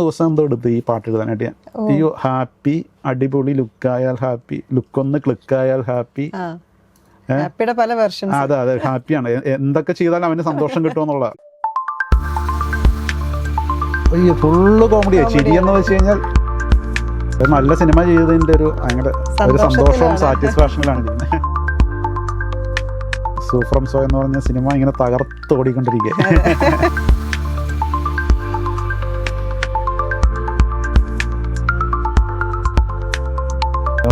ദിവസം എന്തോ എടുത്ത് ഈ പാട്ട് എഴുതാനായിട്ട് ഞാൻ. ഈ ഹാപ്പി, അടിപൊളി, ലുക്കായാൽ ഹാപ്പി, ലുക്കൊന്ന് ക്ലിക്കായാൽ ഹാപ്പി. പല വെർഷൻസ്. അതെ, ഹാപ്പിയാണ്. എന്തൊക്കെ ചെയ്താലും അവന് സന്തോഷം കിട്ടുമെന്നുള്ള. അയ്യോ, ഫുള്ള് കോമഡിയാണ്. ചിരി എന്ന് വെച്ച് കഴിഞ്ഞാൽ ഒരു നല്ല സിനിമ ചെയ്തതിന്റെ ഒരു ഭയങ്കര ഒരു സന്തോഷവും സാറ്റിസ്ഫാക്ഷനിലാണ് ഇരിക്കുന്നത്. സൂ ഫ്രം സോ എന്ന് പറഞ്ഞ സിനിമ ഇങ്ങനെ തകർത്ത് ഓടിക്കൊണ്ടിരിക്കുക.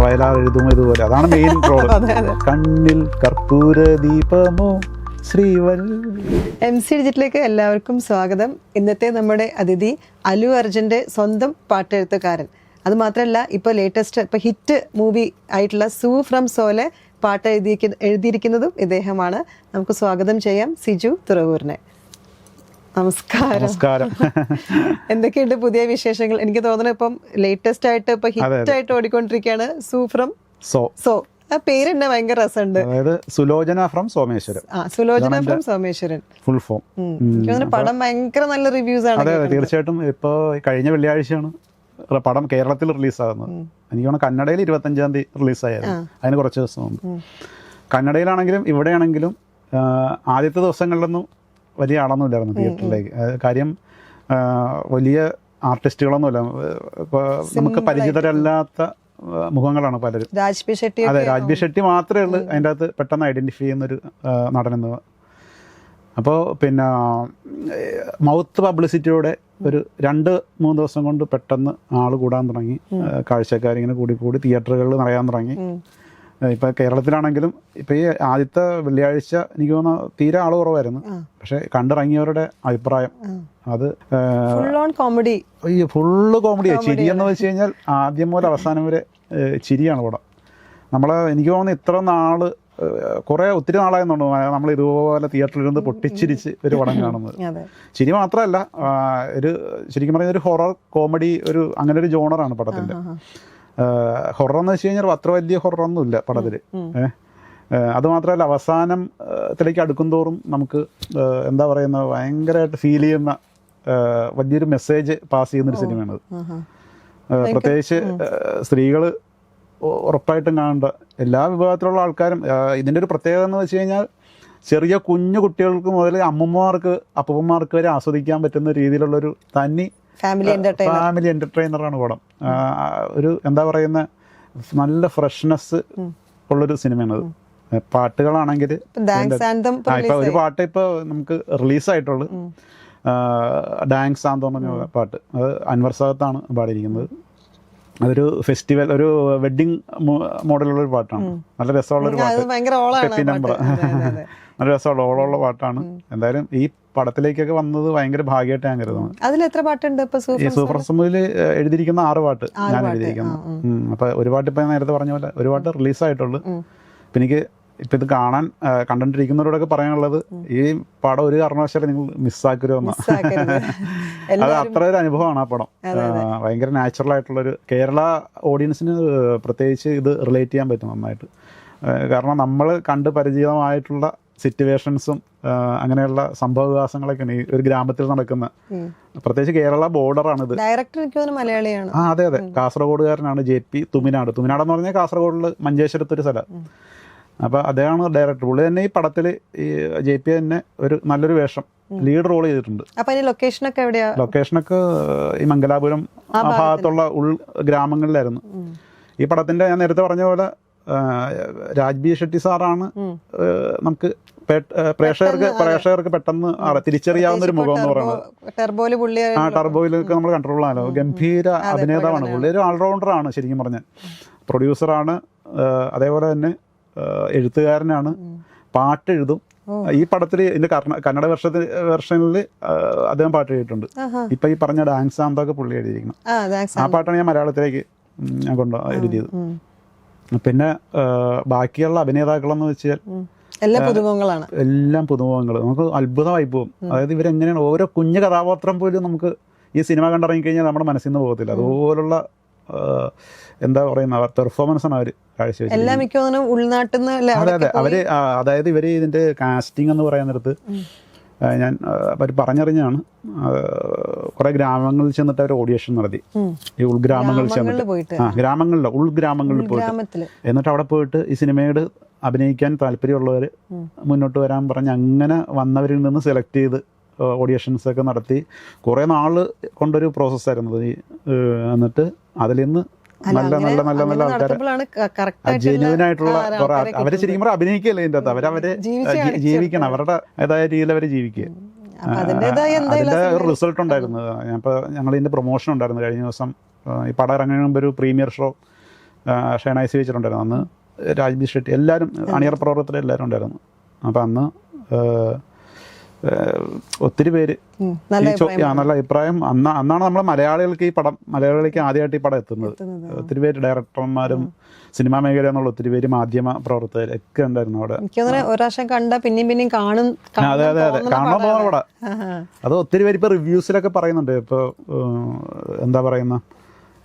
വയലാർ എഴുതും ഇതുപോലെ, അതാണ് മെയിൻ റോൾ. കണ്ണിൽ കർപ്പൂര ദീപമോ MC ഡിജിറ്റിലേക്ക് എല്ലാവർക്കും സ്വാഗതം. ഇന്നത്തെ നമ്മുടെ അതിഥി അല്ലു അർജുന്റെ സ്വന്തം പാട്ടെഴുത്തുകാരൻ. അത് മാത്രമല്ല, ഇപ്പോൾ ലേറ്റസ്റ്റ് ഹിറ്റ് മൂവി ആയിട്ടുള്ള സൂ ഫ്രം സോലെ പാട്ട് എഴുതിയിരിക്കുന്നതും ഇദ്ദേഹമാണ്. നമുക്ക് സ്വാഗതം ചെയ്യാം സിജു തുറവൂരിനെ. നമസ്കാരം. എന്തൊക്കെയുണ്ട് പുതിയ വിശേഷങ്ങൾ? എനിക്ക് തോന്നുന്നു ഇപ്പം ലേറ്റസ്റ്റ് ആയിട്ട് ഇപ്പൊ ഹിറ്റ് ആയിട്ട് ഓടിക്കൊണ്ടിരിക്കുകയാണ് സൂ ഫ്രം സോ. ആ പേര് തന്നെ ഭയങ്കര രസമുണ്ട്. Sulochana from Someshwaran. Sulochana from Someshwaran full form. പടം ഭയങ്കര നല്ല റിവ്യൂസ് ആണ്. അതെ, തീർച്ചയായിട്ടും. ഇപ്പൊ കഴിഞ്ഞ വെള്ളിയാഴ്ചയാണ് പടം കേരളത്തിൽ റിലീസാകുന്നത്. എനിക്ക് തോന്നുന്നു കന്നഡയിൽ 25-ാം തീയതി റിലീസായിരുന്നു. അതിന് കുറച്ച് ദിവസം മുമ്പ്. കന്നഡയിലാണെങ്കിലും ഇവിടെയാണെങ്കിലും ആദ്യത്തെ ദിവസങ്ങളിലൊന്നും വലിയ ആളൊന്നുമില്ലായിരുന്നു തിയേറ്ററിലേക്ക്. കാര്യം വലിയ ആർട്ടിസ്റ്റുകളൊന്നുമില്ല. ഇപ്പൊ നമുക്ക് പരിചിതരല്ലാത്ത മുഖങ്ങളാണ് പലരും. അതെ, രാജ്ബി ഷെട്ടി മാത്രമേ ഉള്ളൂ അതിൻ്റെ അകത്ത് പെട്ടെന്ന് ഐഡന്റിഫൈ ചെയ്യുന്നൊരു നടനെന്ന്. അപ്പോൾ പിന്നെ മൗത്ത് പബ്ലിസിറ്റിയോടെ ഒരു 2-3 ദിവസം കൊണ്ട് പെട്ടെന്ന് ആള് കൂടാൻ തുടങ്ങി. കാഴ്ചക്കാരിങ്ങനെ കൂടി തിയേറ്ററുകളിൽ നിറയാൻ തുടങ്ങി. ഇപ്പം കേരളത്തിലാണെങ്കിലും ഇപ്പം ഈ ആദ്യത്തെ വെള്ളിയാഴ്ച എനിക്ക് തോന്നുന്നു തീരെ ആള് കുറവായിരുന്നു. പക്ഷെ കണ്ടിറങ്ങിയവരുടെ അഭിപ്രായം അത് ഫുള്ള് കോമഡിയാണ്. ചിരി എന്ന് വെച്ച് കഴിഞ്ഞാൽ ആദ്യം മുതൽ അവസാനം വരെ ചിരിയാണ് പടം. എനിക്ക് തോന്നുന്നു ഇത്ര നാള് ഒത്തിരി നാളായെന്നുണ്ട് നമ്മൾ ഇതുപോലെ തിയേറ്ററിലിരുന്ന് പൊട്ടിച്ചിരിച്ച് ഒരു പടം കാണുന്നത്. ചിരി മാത്രമല്ല, ശരിക്കും പറഞ്ഞ ഒരു ഹൊറർ കോമഡി അങ്ങനെ ഒരു ജോണറാണ് പടത്തിന്റെ. ഹൊറർ എന്ന് വെച്ച് കഴിഞ്ഞാൽ അത്ര വലിയ ഹൊററൊന്നും ഇല്ല പടത്തില്. അതുമാത്രമല്ല, അവസാനത്തിലേക്ക് അടുക്കും തോറും നമുക്ക് എന്താ പറയുന്നത്, ഭയങ്കരമായിട്ട് ഫീൽ ചെയ്യുന്ന വലിയൊരു മെസ്സേജ് പാസ് ചെയ്യുന്നൊരു സിനിമയാണത്. പ്രത്യേകിച്ച് സ്ത്രീകള് ഉറപ്പായിട്ടും കാണേണ്ട എല്ലാ വിഭാഗത്തിലുള്ള ആൾക്കാരും. ഇതിൻ്റെ ഒരു പ്രത്യേകത എന്ന് വെച്ച് കഴിഞ്ഞാൽ ചെറിയ കുഞ്ഞു കുട്ടികൾക്ക് മുതൽ അമ്മൂമ്മമാർക്ക് അപ്പൂപ്പന്മാർക്ക് വരെ ആസ്വദിക്കാൻ പറ്റുന്ന രീതിയിലുള്ളൊരു തനി ഫാമിലി എന്റർടൈനറാണ് പടം. ഒരു എന്താ പറയുന്ന നല്ല ഫ്രഷ്നെസ് ഉള്ളൊരു സിനിമയാണത്. പാട്ടുകളാണെങ്കിൽ ഇപ്പൊ ഒരു പാട്ട് ഇപ്പൊ നമുക്ക് റിലീസായിട്ടുള്ളു, ഡാൻസ് ആന്തോ പറഞ്ഞ പാട്ട്. അത് അൻവർ സാദത്താണ് പാടിയിരിക്കുന്നത്. അതൊരു ഫെസ്റ്റിവൽ, ഒരു വെഡിങ് മോഡലുള്ളൊരു പാട്ടാണ്. നല്ല രസമുള്ളൊരു പാട്ട്. നല്ല രസമുള്ള ഓളമുള്ള പാട്ടാണ്. എന്തായാലും ഈ പടത്തിലേക്കൊക്കെ വന്നത് ഭയങ്കര ഭാഗ്യമായിട്ട് ഞാൻ കരുതുന്നു. അതിലെത്ര പാട്ടുണ്ട് ഈ സൂപ്പർ സമൂഹിൽ എഴുതിയിരിക്കുന്ന 6 പാട്ട് ഞാൻ എഴുതിയിരിക്കുന്നത്. അപ്പൊ ഒരു പാട്ട് ഇപ്പൊ നേരത്തെ പറഞ്ഞ പോലെ ഒരു പാട്ട് റിലീസായിട്ടുള്ളൂ. അപ്പൊ എനിക്ക് ഇപ്പൊ ഇത് കണ്ടിരിക്കുന്നവരോടൊക്കെ പറയാനുള്ളത്, ഈ പടം ഒരു കാരണവശാലും നിങ്ങൾ മിസ്സാക്കരുതെന്ന. അത് അത്ര ഒരു അനുഭവമാണ് ആ പടം. ഭയങ്കര നാച്ചുറൽ ആയിട്ടുള്ളൊരു കേരള ഓഡിയൻസിന് പ്രത്യേകിച്ച് ഇത് റിലേറ്റ് ചെയ്യാൻ പറ്റും നന്നായിട്ട്. കാരണം നമ്മൾ കണ്ട് പരിചിതമായിട്ടുള്ള സിറ്റുവേഷൻസും അങ്ങനെയുള്ള സംഭവവികാസങ്ങളൊക്കെയാണ് ഈ ഒരു ഗ്രാമത്തിൽ നടക്കുന്ന. പ്രത്യേകിച്ച് കേരള ബോർഡറാണിത്. ഡയറക്ടർ മലയാളിയാണ്. അതെ, കാസർഗോഡുകാരനാണ് JP തുമിനാട്. തുമിനാടെന്ന് പറഞ്ഞാൽ കാസർഗോഡിൽ മഞ്ചേശ്വരത്തൊരു സ്ഥലം. അപ്പൊ അദ്ദേഹമാണ് ഡയറക്ടർ. പുള്ളി തന്നെ ഈ പടത്തിൽ ഈ JP തന്നെ ഒരു നല്ലൊരു വേഷം, ലീഡ് റോൾ ചെയ്തിട്ടുണ്ട്. ലൊക്കേഷനൊക്കെ ഈ മംഗലാപുരം ആ ഭാഗത്തുള്ള ഗ്രാമങ്ങളിലായിരുന്നു. ഈ പടത്തിന്റെ ഞാൻ നേരത്തെ പറഞ്ഞ പോലെ രാജ്ബി ഷെട്ടി സാറാണ് നമുക്ക് പ്രേക്ഷകർക്ക് പെട്ടെന്ന് തിരിച്ചറിയാവുന്ന ഒരു മുഖം എന്ന് പറയുന്നത്. ടർബോയിലൊക്കെ നമ്മൾ കണ്ടിട്ടുള്ളതാണല്ലോ. ഗംഭീര അഭിനേതാവാണ് പുള്ളി. ഒരു ഓൾറൗണ്ടറാണ് ശരിക്കും പറഞ്ഞാൽ. പ്രൊഡ്യൂസറാണ്, അതേപോലെ തന്നെ എഴുത്തുകാരനാണ്, പാട്ടെഴുതും. ഈ പടത്തിൽ ഇതിന്റെ കന്നഡ വെർഷനിൽ അദ്ദേഹം പാട്ട് എഴുതിയിട്ടുണ്ട്. ഇപ്പൊ ഈ പറഞ്ഞ ഡാൻസ് ആന്തൊക്കെ പുള്ളി എഴുതിയിരിക്കണം. ആ പാട്ടാണ് ഞാൻ മലയാളത്തിലേക്ക് ഞാൻ എഴുതിയത്. പിന്നെ ബാക്കിയുള്ള അഭിനേതാക്കളെന്ന് വെച്ചാൽ എല്ലാം പുതുമുഖങ്ങൾ. നമുക്ക് അത്ഭുതമായി പോകും. അതായത് ഇവരെങ്ങനെയാണ് ഓരോ കുഞ്ഞു കഥാപാത്രം പോലും നമുക്ക് ഈ സിനിമ കണ്ടിറങ്ങിക്കഴിഞ്ഞാൽ നമ്മുടെ മനസ്സിൽ നിന്ന് പോകത്തില്ല. അതുപോലുള്ള എന്താ പറയുന്ന പെർഫോമൻസ് ആണ് അവർ കാഴ്ചവെച്ചത്. ഉൾനാട്ടിൽ. അതെ, അവര് അതായത് ഇവര് ഇതിന്റെ കാസ്റ്റിംഗ് എന്ന് പറയുന്നിടത്ത് ഞാൻ അവർ പറഞ്ഞറിഞ്ഞാണ്. കുറേ ഗ്രാമങ്ങളിൽ ചെന്നിട്ട് അവർ ഓഡിയേഷൻ നടത്തി. ഈ ഉൾഗ്രാമങ്ങളിൽ ചെന്നിട്ട് ഉൾഗ്രാമങ്ങളിൽ പോയിട്ട് എന്നിട്ട് അവിടെ പോയിട്ട് ഈ സിനിമയോട് അഭിനയിക്കാൻ താല്പര്യമുള്ളവർ മുന്നോട്ട് വരാൻ പറഞ്ഞ് അങ്ങനെ വന്നവരിൽ നിന്ന് സെലക്ട് ചെയ്ത് ഓഡിയേഷൻസ് ഒക്കെ നടത്തി കുറേ നാൾ കൊണ്ടൊരു പ്രോസസ്സായിരുന്നു. എന്നിട്ട് അതിൽ നിന്ന് നല്ല നല്ല നല്ല നല്ല ആൾക്കാരെ ജെന്യുവനായിട്ടുള്ള കുറെ അവരെ ശരിക്കും പറഞ്ഞാൽ അഭിനയിക്കുകയല്ലേ ഇതിൻ്റെ അകത്ത്. അവരവരെ ജീവിക്കണം, അവരുടെ ഏതായ രീതിയിൽ അവരെ ജീവിക്കുക. അതിൻ്റെ ഒരു റിസൾട്ട് ഉണ്ടായിരുന്നു. ഞാനിപ്പോൾ ഞങ്ങളിതിൻ്റെ പ്രൊമോഷൻ ഉണ്ടായിരുന്നു കഴിഞ്ഞ ദിവസം. ഈ പടം ഇറങ്ങുന്ന മുമ്പ് ഒരു പ്രീമിയർ ഷോ ഷേണായിസ് വെച്ചിട്ടുണ്ടായിരുന്നു. അന്ന് രാജ്ബി ഷെട്ടി എല്ലാവരും അണിയർ പ്രവർത്തകർ എല്ലാവരും ഉണ്ടായിരുന്നു. അപ്പം അന്ന് ഒത്തിരി പേര് നല്ല അഭിപ്രായം. അന്നാണ് നമ്മൾ മലയാളികൾക്ക് ആദ്യമായിട്ട് ഈ പടം എത്തുന്നത്. ഒത്തിരി പേര് ഡയറക്ടർമാരും സിനിമാ മേഖല എന്നുള്ള ഒത്തിരി പേര് മാധ്യമ പ്രവർത്തകർ ഒക്കെ ഉണ്ടായിരുന്നു അവിടെ. അതെ അതെ അതെ കാണാൻ പോകുന്ന പടം. അത് ഒത്തിരി പേര് ഇപ്പോൾ റിവ്യൂസിലൊക്കെ പറയുന്നുണ്ട്. ഇപ്പോൾ എന്താ പറയുന്ന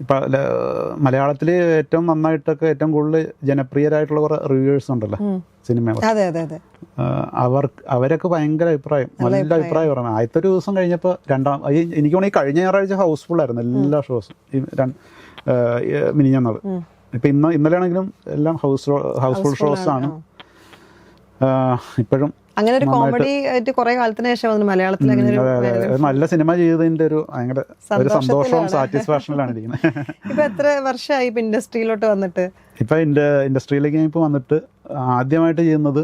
ഇപ്പം മലയാളത്തിൽ ഏറ്റവും നന്നായിട്ടൊക്കെ ഏറ്റവും കൂടുതൽ ജനപ്രിയരായിട്ടുള്ള കുറേ റിവ്യൂവേഴ്സ് ഉണ്ടല്ലോ സിനിമ. അവരൊക്കെ ഭയങ്കര അഭിപ്രായം, നല്ല അഭിപ്രായം പറഞ്ഞു. ആദ്യത്തെ ഒരു ദിവസം കഴിഞ്ഞപ്പോൾ എനിക്ക് തോന്നുന്നു ഈ കഴിഞ്ഞ ഞായറാഴ്ച ഹൗസ്ഫുൾ ആയിരുന്നു എല്ലാ ഷോസും. മിനിഞ്ഞാന്നത് ഇപ്പം ഇന്നലെയാണെങ്കിലും എല്ലാം ഹൗസ്ഫുൾ ഷോസ് ആണ് ഇപ്പോഴും. അങ്ങനെ ഒരു കോമഡി ആയിട്ട് കുറെ കാലത്തിന് ശേഷം മലയാളത്തിൽ നല്ല സിനിമ ചെയ്തതിന്റെ ഒരു ഭയങ്കര ഒരു സന്തോഷവും സാറ്റിസ്ഫാക്ഷനിലാണ് ഇരിക്കുന്നത്. ഇപ്പൊ എത്ര വർഷമായി ഇപ്പൊ ഇൻഡസ്ട്രിയിലോട്ട് വന്നിട്ട്? ഇപ്പൊ ഇൻഡസ്ട്രിയിലേക്ക് ഞാൻ ഇപ്പൊ വന്നിട്ട് ആദ്യമായിട്ട് ചെയ്യുന്നത്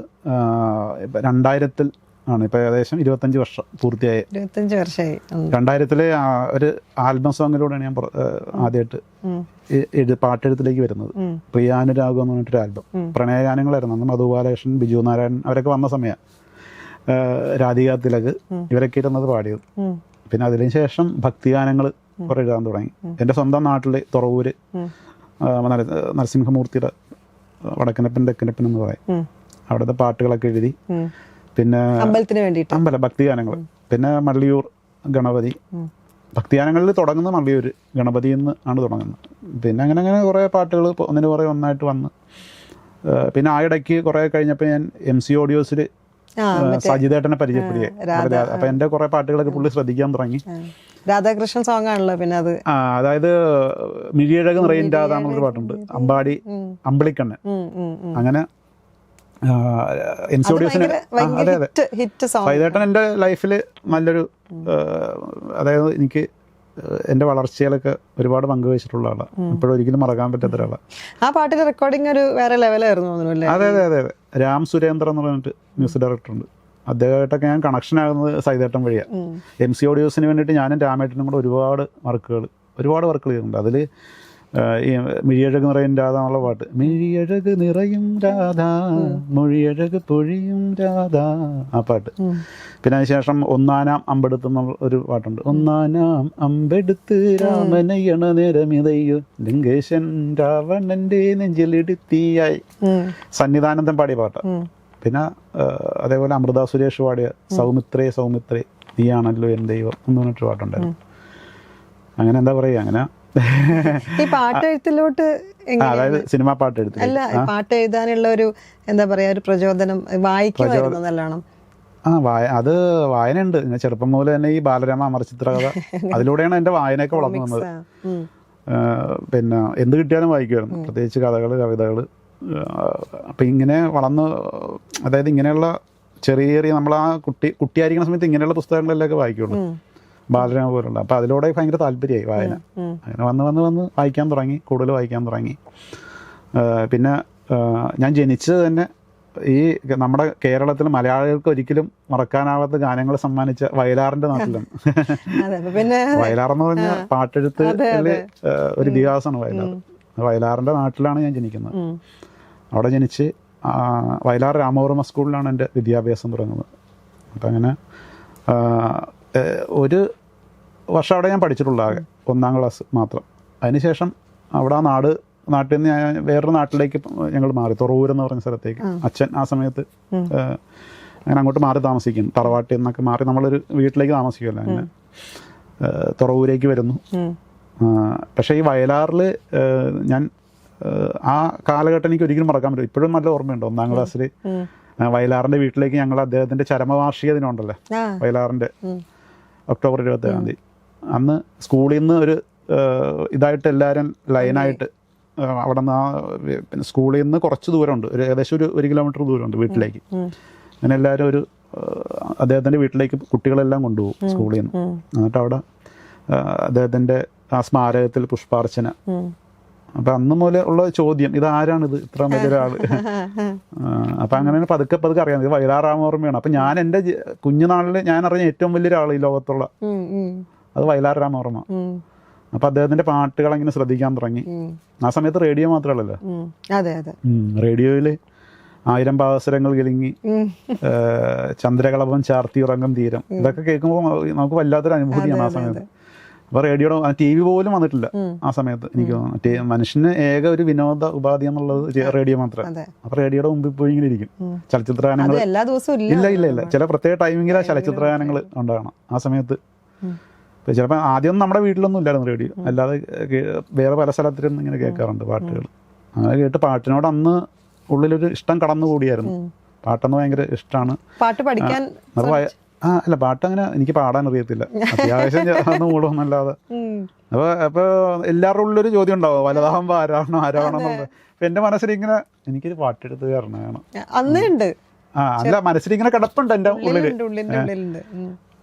2000 ആണ്. ഇപ്പൊ ഏകദേശം 25 വർഷം പൂർത്തിയായി. 25 വർഷമായി. 2000 ഒരു ആൽബം സോങ്ങിലൂടെയാണ് ഞാൻ ആദ്യമായിട്ട് പാട്ടെഴുത്തിലേക്ക് വരുന്നത്. പ്രിയാനുരാഗം എന്ന് പറഞ്ഞിട്ടൊരു ആൽബം. പ്രണയഗാനങ്ങളായിരുന്നു. അന്ന് മധുബാലകൃഷ്ണൻ, ബിജു നാരായണൻ അവരൊക്കെ വന്ന സമയം. രാധിക തിലക് ഇവരൊക്കെ ഇരുന്നത് പാടിയത്. പിന്നെ അതിന് ശേഷം ഭക്തിഗാനങ്ങൾ കുറെ എഴുതാൻ തുടങ്ങി. എൻ്റെ സ്വന്തം നാട്ടിൽ തുറവൂര് നരസിംഹമൂർത്തിയുടെ വടക്കനപ്പൻ തെക്കനപ്പൻ എന്ന് പറയും. അവിടുത്തെ പാട്ടുകളൊക്കെ എഴുതി. പിന്നെ ഭക്തിഗാനങ്ങൾ. പിന്നെ മള്ളിയൂർ ഗണപതി. ഭക്തിഗാനങ്ങളിൽ തുടങ്ങുന്നത് മള്ളിയൂർ ഗണപതി എന്ന് ആണ് തുടങ്ങുന്നത്. പിന്നെ അങ്ങനെ കുറേ പാട്ടുകൾ ഒന്നിനു കുറേ ഒന്നായിട്ട് വന്ന്. പിന്നെ ആ ഇടയ്ക്ക് കുറേ കഴിഞ്ഞപ്പോൾ ഞാൻ MC ഓഡിയോസിൽ സജിതേട്ടനെ പരിചയപ്പെടുകയെ. അപ്പം എൻ്റെ കുറേ പാട്ടുകളൊക്കെ പുള്ളി ശ്രദ്ധിക്കാൻ തുടങ്ങി. രാധാകൃഷ്ണൻ സോങ് ആണല്ലോ. പിന്നെ അത് അതായത് മിഴിയഴക് നിറയും രാധ എന്നുള്ളൊരു പാട്ടുണ്ട്. അമ്പിളിക്കണ്ണൻ. അങ്ങനെ MC ഓഡിയോസിന് അതെ അതെ സജിതേട്ടൻ എൻ്റെ ലൈഫിൽ നല്ലൊരു അതായത് എനിക്ക് എൻ്റെ വളർച്ചയിലൊക്കെ ഒരുപാട് പങ്കുവച്ചിട്ടുള്ള ആളാണ്. ഇപ്പോഴും ഒരിക്കലും മറക്കാൻ പറ്റാത്ത ഒരാളാണ്. ആ പാട്ടിന്റെ റെക്കോർഡിംഗ് ഒരു വേറെ ലെവലായിരുന്നു. അതെ അതെ അതെ അതെ രാം സുരേന്ദ്രൻ എന്ന് പറഞ്ഞിട്ട് മ്യൂസിക് ഡയറക്ടറുണ്ട്. അദ്ദേഹമായിട്ടൊക്കെ ഞാൻ കണക്ഷൻ ആകുന്നത് സൈതേട്ടൻ വഴിയാണ്. MC ഓഡിയോസിന് വേണ്ടിയിട്ട് ഞാനും രാമേട്ടനും കൂടെ ഒരുപാട് വർക്കുകൾ ചെയ്തിട്ടുണ്ട്. അതിൽ ഈ മിഴിയഴക് നിറയും രാധ എന്നുള്ള പാട്ട്. മിഴിയഴക് നിറയും രാധ മൊഴിയഴക് പൊഴിയും രാധ ആ പാട്ട്. പിന്നെ അതിനുശേഷം ഒന്നാനാം അമ്പെടുത്ത് എന്നുള്ള ഒരു പാട്ടുണ്ട്. ഒന്നാനാം അമ്പെടുത്ത് രാമനയണ നേരമിതയ്യോ ലിംഗേശൻ രാവണന്റെ നെഞ്ചിലിടുത്തിയായി സന്നിധാനന്ദം പാടിയ പാട്ട്. പിന്നെ അതേപോലെ അമൃത സുരേഷ് പാടിയ സൗമിത്രേ സൗമിത്രേ നീയാണല്ലോ എൻ്റെ ദൈവം എന്ന് പറഞ്ഞിട്ട് പാട്ടുണ്ടായിരുന്നു. അങ്ങനെ എന്താ പറയുക, അങ്ങനെ ഈ പാട്ടെഴുത്തിലോട്ട് അതായത് സിനിമാ പാട്ടെഴുത്ത് അല്ല പാട്ട് എഴുതാനുള്ള ഒരു എന്താ പറയാ ഒരു പ്രചോദനം വായിക്കുമായിരുന്നു നല്ലോണം? അത് വായനയുണ്ട്. ചെറുപ്പം മുതൽ തന്നെ ഈ ബാലരാമ അമർചിത്രകഥ അതിലൂടെയാണ് എൻ്റെ വായനയൊക്കെ വളർന്നു വന്നത്. പിന്നെ എന്ത് കിട്ടിയാലും വായിക്കുമായിരുന്നു, പ്രത്യേകിച്ച് കഥകൾ, കവിതകൾ. അപ്പം ഇങ്ങനെ വളർന്ന് അതായത് ഇങ്ങനെയുള്ള ചെറിയ ചെറിയ നമ്മൾ ആ കുട്ടിയായിരിക്കുന്ന സമയത്ത് ഇങ്ങനെയുള്ള പുസ്തകങ്ങളെല്ലാം വായിക്കുള്ളൂ, ബാലരാമ പോലുള്ള. അപ്പം അതിലൂടെ ഭയങ്കര താല്പര്യമായി വായന. അങ്ങനെ വന്ന് വായിക്കാൻ തുടങ്ങി, കൂടുതൽ വായിക്കാൻ തുടങ്ങി. പിന്നെ ഞാൻ ജനിച്ചത് തന്നെ ഈ നമ്മുടെ കേരളത്തിൽ മലയാളികൾക്ക് ഒരിക്കലും മറക്കാനാവാത്ത ഗാനങ്ങൾ സമ്മാനിച്ച വയലാറിൻ്റെ നാട്ടിലാണ്. വയലാറെന്ന് പറഞ്ഞാൽ പാട്ടെഴുത്ത് ഒരു ഇതിഹാസമാണ് വയലാർ. വയലാറിൻ്റെ നാട്ടിലാണ് ഞാൻ ജനിക്കുന്നത്. അവിടെ ജനിച്ച് വയലാർ രാമവർമ്മ സ്കൂളിലാണ് എൻ്റെ വിദ്യാഭ്യാസം തുടങ്ങുന്നത്. അപ്പം അങ്ങനെ ഒരു വർഷം അവിടെ ഞാൻ പഠിച്ചിട്ടുള്ള ആകെ 1ാം ക്ലാസ് മാത്രം. അതിനുശേഷം അവിടെ നാട്ടിൽ നിന്ന് ഞാൻ വേറൊരു നാട്ടിലേക്ക് ഞങ്ങൾ മാറി, തുറവൂരെന്ന് പറഞ്ഞ സ്ഥലത്തേക്ക്. അച്ഛൻ ആ സമയത്ത് അങ്ങനെ അങ്ങോട്ട് മാറി താമസിക്കുന്നു, തറവാട്ടിൽ നിന്നൊക്കെ മാറി നമ്മളൊരു വീട്ടിലേക്ക് താമസിക്കുമല്ലോ. അങ്ങനെ തുറവൂരേക്ക് വരുന്നു. പക്ഷേ ഈ വയലാറിൽ ഞാൻ ആ കാലഘട്ടം എനിക്ക് ഒരിക്കലും മറക്കാൻ പറ്റും. ഇപ്പോഴും നല്ല ഓർമ്മയുണ്ട്. 1ാം ക്ലാസ്സിൽ വയലാറിൻ്റെ വീട്ടിലേക്ക് ഞങ്ങൾ അദ്ദേഹത്തിൻ്റെ ചരമവാർഷിക ദിനമുണ്ടല്ലോ വയലാറിൻ്റെ ഒക്ടോബർ 27 അന്ന് സ്കൂളിൽ നിന്ന് ഒരു ഇതായിട്ട് എല്ലാവരും ലൈനായിട്ട് അവിടെ നിന്ന് പിന്നെ സ്കൂളിൽ നിന്ന് കുറച്ച് ദൂരമുണ്ട്, ഏകദേശം ഒരു 1 കിലോമീറ്റർ ദൂരമുണ്ട് വീട്ടിലേക്ക്. അങ്ങനെ എല്ലാവരും ഒരു അദ്ദേഹത്തിൻ്റെ വീട്ടിലേക്ക് കുട്ടികളെല്ലാം കൊണ്ടുപോകും സ്കൂളിൽ നിന്ന്. എന്നിട്ട് അവിടെ അദ്ദേഹത്തിൻ്റെ ആ സ്മാരകത്തിൽ പുഷ്പാർച്ചന. അപ്പം അന്ന് മുതലേ ഉള്ള ചോദ്യം, ഇതാരാണിത്, ഇത്ര വലിയൊരാൾ? അപ്പം അങ്ങനെ പതുക്കെ പതുക്കെ അറിയാം ഇത് വയലാർ രാമവർമ്മയാണ്. അപ്പം ഞാൻ എൻ്റെ കുഞ്ഞുനാളിൽ ഞാൻ അറിഞ്ഞ ഏറ്റവും വലിയൊരാൾ ഈ ലോകത്തുള്ള അത് വയലാർ രാമവർമ്മ. അപ്പം അദ്ദേഹത്തിൻ്റെ പാട്ടുകൾ അങ്ങനെ ശ്രദ്ധിക്കാൻ തുടങ്ങി. ആ സമയത്ത് റേഡിയോ മാത്രമല്ലല്ലോ, റേഡിയോയിൽ 1000 പാവസരങ്ങൾ കിലുങ്ങി, ചന്ദ്രകളഭം ചാർത്തി ഉറങ്ങും തീരം, ഇതൊക്കെ കേൾക്കുമ്പോൾ നമുക്ക് വല്ലാത്തൊരു അനുഭൂതിയാണ് ആ സമയത്ത്. അപ്പോൾ റേഡിയോയുടെ TV പോലും വന്നിട്ടില്ല ആ സമയത്ത്. എനിക്ക് തോന്നുന്നു മനുഷ്യന് ഏക ഒരു വിനോദ ഉപാധി എന്നുള്ളത് റേഡിയോ മാത്രമേ. അപ്പോൾ റേഡിയോയുടെ മുമ്പിൽ പോയി ഇങ്ങനെ ഇരിക്കും. ചലച്ചിത്ര ഗാനങ്ങൾ ഇല്ല ചില പ്രത്യേക ടൈമിങ്ങിലാണ് ചലച്ചിത്ര ഗാനങ്ങൾ ഉണ്ടാകണം ആ സമയത്ത്. ചിലപ്പോൾ ആദ്യമൊന്നും നമ്മുടെ വീട്ടിലൊന്നും ഇല്ലായിരുന്നു റേഡിയോ, അല്ലാതെ വേറെ പല സ്ഥലത്തിരുന്ന് ഇങ്ങനെ കേൾക്കാറുണ്ട് പാട്ടുകൾ. അങ്ങനെ കേട്ട് പാട്ടിനോട് അന്ന് ഉള്ളിലൊരു ഇഷ്ടം കടന്നുകൂടിയായിരുന്നു. പാട്ടെന്ന് ഭയങ്കര ഇഷ്ടമാണ്. പാട്ട് പഠിക്കാൻ അല്ല പാട്ടങ്ങനെ എനിക്ക് പാടാൻ അറിയത്തില്ല, അത്യാവശ്യം അന്ന് മൂടൊന്നല്ലാതെ. അപ്പോൾ എല്ലാവരുടെ ഉള്ളൊരു ചോദ്യം ഉണ്ടാവും, വലുതാകുമ്പോൾ ആരാണോ എന്നുള്ളത്. അപ്പം എൻ്റെ മനസ്സിൽ ഇങ്ങനെ എനിക്കൊരു പാട്ടെടുത്ത് കാരണമാണ് അല്ല മനസ്സിലിങ്ങനെ കിടപ്പുണ്ട്, എൻ്റെ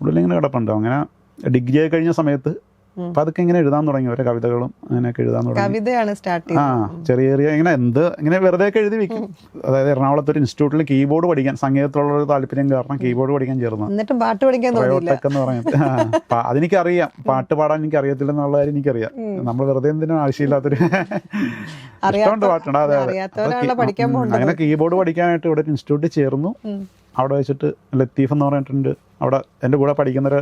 ഉള്ളിലിങ്ങനെ കിടപ്പുണ്ട്. അങ്ങനെ ഡിഗ്രി ആയി കഴിഞ്ഞ സമയത്ത് അപ്പം അതൊക്കെ ഇങ്ങനെ എഴുതാൻ തുടങ്ങി, ഓരോ കവിതകളും അങ്ങനെയൊക്കെ എഴുതാൻ തുടങ്ങി. ചെറിയ ചെറിയ ഇങ്ങനെ വെറുതെ ഒക്കെ എഴുതി വെക്കും. അതായത് എറണാകുളത്ത് ഒരു ഇൻസ്റ്റിറ്റ്യൂട്ടിൽ കീബോർഡ് പഠിക്കാൻ, സംഗീതത്തിലുള്ള ഒരു താല്പര്യം കാരണം കീബോർഡ് പഠിക്കാൻ ചേർന്നു. പ്രയോട്ടക് എന്ന് പറയുന്നത് അതെനിക്കറിയാം, പാട്ട് പാടാൻ എനിക്ക് അറിയത്തില്ലെന്നുള്ള കാര്യം എനിക്കറിയാം. നമ്മൾ വെറുതെ എന്തിനും ആവശ്യമില്ലാത്തൊരു ഇഷ്ടമുണ്ട് പാട്ടുണ്ട്. അതെ അങ്ങനെ കീബോർഡ് പഠിക്കാനായിട്ട് ഇവിടെ ഒരു ഇൻസ്റ്റിറ്റ്യൂട്ടിൽ ചേർന്നു. അവിടെ വെച്ചിട്ട് ലത്തീഫ് എന്ന് പറഞ്ഞിട്ടുണ്ട്, അവിടെ എൻ്റെ കൂടെ പഠിക്കുന്നൊരു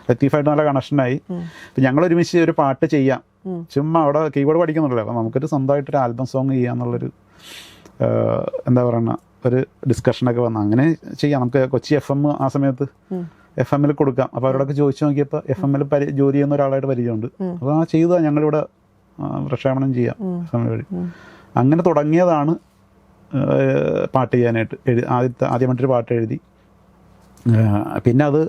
ലത്തീഫായിട്ട് നല്ല കണക്ഷനായി. അപ്പം ഞങ്ങൾ ഒരുമിച്ച് ഒരു പാട്ട് ചെയ്യാം, ചുമ്മാ അവിടെ കീബോർഡ് പഠിക്കുന്നുണ്ടല്ലോ, അപ്പം നമുക്കൊരു സ്വന്തമായിട്ടൊരു ആൽബം സോങ് ചെയ്യാന്നുള്ളൊരു എന്താ പറയുക ഒരു ഡിസ്കഷനൊക്കെ വന്നു. അങ്ങനെ ചെയ്യാം, നമുക്ക് കൊച്ചി FM ആ സമയത്ത് FM കൊടുക്കാം. അപ്പോൾ അവരോടൊക്കെ ചോദിച്ചു നോക്കിയപ്പോൾ FM ജോലി ചെയ്യുന്ന ഒരാളായിട്ട് പരിചയമുണ്ട്. അപ്പോൾ ആ ചെയ്താൽ ഞങ്ങളിവിടെ പ്രക്ഷേപണം ചെയ്യാം FM വഴി. അങ്ങനെ തുടങ്ങിയതാണ് പാട്ട് ചെയ്യാനായിട്ട്. ആദ്യമായിട്ടൊരു പാട്ട് എഴുതി, പിന്നെ അത്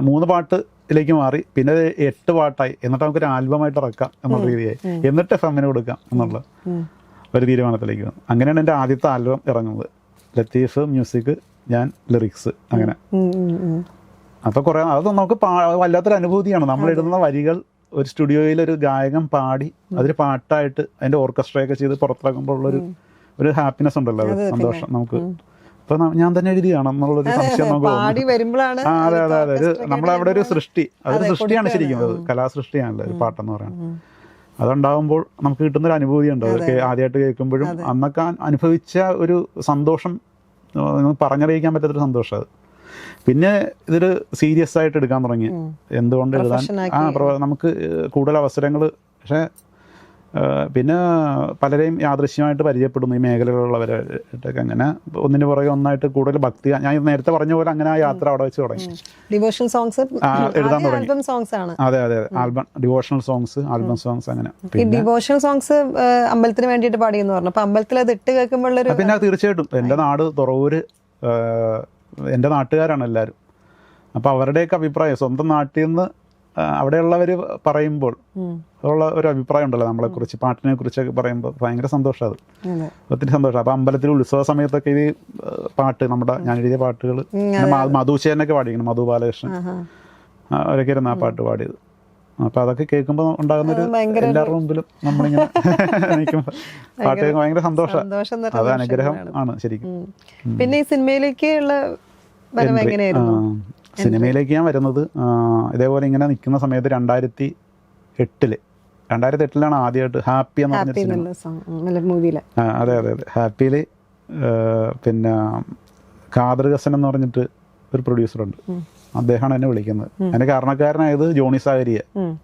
3 പാട്ടിലേക്ക് മാറി, പിന്നെ 8 പാട്ടായി. എന്നിട്ട് നമുക്കൊരു ആൽബമായിട്ട് ഇറക്കാം എന്നുള്ള രീതിയായി, എന്നിട്ട് FM കൊടുക്കാം എന്നുള്ള ഒരു തീരുമാനത്തിലേക്ക് വന്നു. അങ്ങനെയാണ് എൻ്റെ ആദ്യത്തെ ആൽബം ഇറങ്ങുന്നത്. ലത്തീഫ് മ്യൂസിക്, ഞാൻ ലിറിക്സ്. അങ്ങനെ അപ്പോൾ കുറേ അത് നമുക്ക് വല്ലാത്തൊരു അനുഭൂതിയാണ്. നമ്മൾ എഴുതുന്ന വരികൾ ഒരു സ്റ്റുഡിയോയിൽ ഒരു ഗായകൻ പാടി അതൊരു പാട്ടായിട്ട് അതിൻ്റെ ഓർക്കസ്ട്രയൊക്കെ ചെയ്ത് പുറത്തിറക്കുമ്പോൾ ഉള്ളൊരു ഹാപ്പിനെസ് ഉണ്ടല്ലോ, അത് സന്തോഷം നമുക്ക്. ഇപ്പൊ ഞാൻ തന്നെ എഴുതിയാണെന്നുള്ളൊരു സംശയം നമുക്ക് തോന്നുന്നു. അതെ അതെ അതെ, നമ്മളവിടെ ഒരു സൃഷ്ടി, അതൊരു സൃഷ്ടിയാണ് ശരിക്കും, അത് കലാസൃഷ്ടിയാണല്ലോ ഒരു പാട്ടെന്ന് പറയുന്നത്. അതുണ്ടാകുമ്പോൾ നമുക്ക് കിട്ടുന്നൊരു അനുഭൂതി ഉണ്ട്. അതൊക്കെ ആദ്യമായിട്ട് കേൾക്കുമ്പോഴും അന്നൊക്കെ അനുഭവിച്ച ഒരു സന്തോഷം പറഞ്ഞറിയിക്കാൻ പറ്റാത്തൊരു സന്തോഷം. അത് പിന്നെ ഇതൊരു സീരിയസ് ആയിട്ട് എടുക്കാൻ തുടങ്ങി. എന്തുകൊണ്ട് എഴുതാൻ നമുക്ക് കൂടുതൽ അവസരങ്ങൾ. പക്ഷേ പിന്നെ പലരെയും യാദൃശ്യമായിട്ട് പരിചയപ്പെടുന്നു ഈ മേഖലകളിലുള്ളവരായിട്ടൊക്കെ. അങ്ങനെ ഒന്നിന് പുറകെ ഒന്നായിട്ട് കൂടുതൽ ഭക്തി, ഞാൻ നേരത്തെ പറഞ്ഞ പോലെ അങ്ങനെ ആ യാത്ര അവിടെ വെച്ച് തുടങ്ങി. ഡിവോഷണൽ സോങ്സ് എഴുതാൻ തുടങ്ങി. അതെ അതെ അതെ, album devotional songs, album songs. അങ്ങനെ ഡിവോഷണൽ സോങ്സ് അമ്പലത്തിന് വേണ്ടിയിട്ട് പാടിയെന്ന് പറഞ്ഞു. അപ്പൊ അമ്പലത്തിൽ അത് ഇട്ട് കേൾക്കുമ്പോൾ പിന്നെ തീർച്ചയായിട്ടും എൻ്റെ നാട് തുറവൂര്, എൻ്റെ നാട്ടുകാരാണ് എല്ലാവരും. അപ്പോൾ അവരുടെയൊക്കെ അഭിപ്രായം സ്വന്തം നാട്ടിൽ നിന്ന് അവിടെയുള്ളവർ പറയുമ്പോൾ ഉള്ള ഒരു അഭിപ്രായം ഉണ്ടല്ലോ നമ്മളെക്കുറിച്ച്, പാട്ടിനെ കുറിച്ചൊക്കെ പറയുമ്പോൾ ഭയങ്കര സന്തോഷം. അത് ഒത്തിരി സന്തോഷം. അപ്പോൾ അമ്പലത്തിൽ ഉത്സവ സമയത്തൊക്കെ ഈ പാട്ട്, നമ്മുടെ ഞാൻ എഴുതിയ പാട്ടുകൾ മധുശേനൊക്കെ പാടിക്കണം, മധു ബാലകൃഷ്ണൻ അവരൊക്കെ ഇരുന്ന് ആ പാട്ട് പാടിയത്. അപ്പോൾ അതൊക്കെ കേൾക്കുമ്പോൾ ഉണ്ടാകുന്നൊരു എല്ലാവരുടെ മുമ്പിലും നമ്മളിങ്ങനെ നിൽക്കുമ്പോൾ പാട്ട് കേൾക്കുമ്പോൾ ഭയങ്കര സന്തോഷം. അത് അനുഗ്രഹം ആണ് ശരിക്കും. പിന്നെ ഈ സിനിമയിലേക്കുള്ള സിനിമയിലേക്ക് ഞാൻ വരുന്നത് ഇതേപോലെ ഇങ്ങനെ നിൽക്കുന്ന സമയത്ത് 2008 ആദ്യമായിട്ട് ഹാപ്പി എന്ന് പറഞ്ഞ സിനിമ. അതെ അതെ അതെ, ഹാപ്പിയിൽ പിന്നെ ഖാദർ ഹസൻ എന്ന് പറഞ്ഞിട്ട് ഒരു പ്രൊഡ്യൂസറുണ്ട്, അദ്ദേഹമാണ് എന്നെ വിളിക്കുന്നത്. അതിൻ്റെ കാരണക്കാരനായത് ജോണി സാഗരിയ,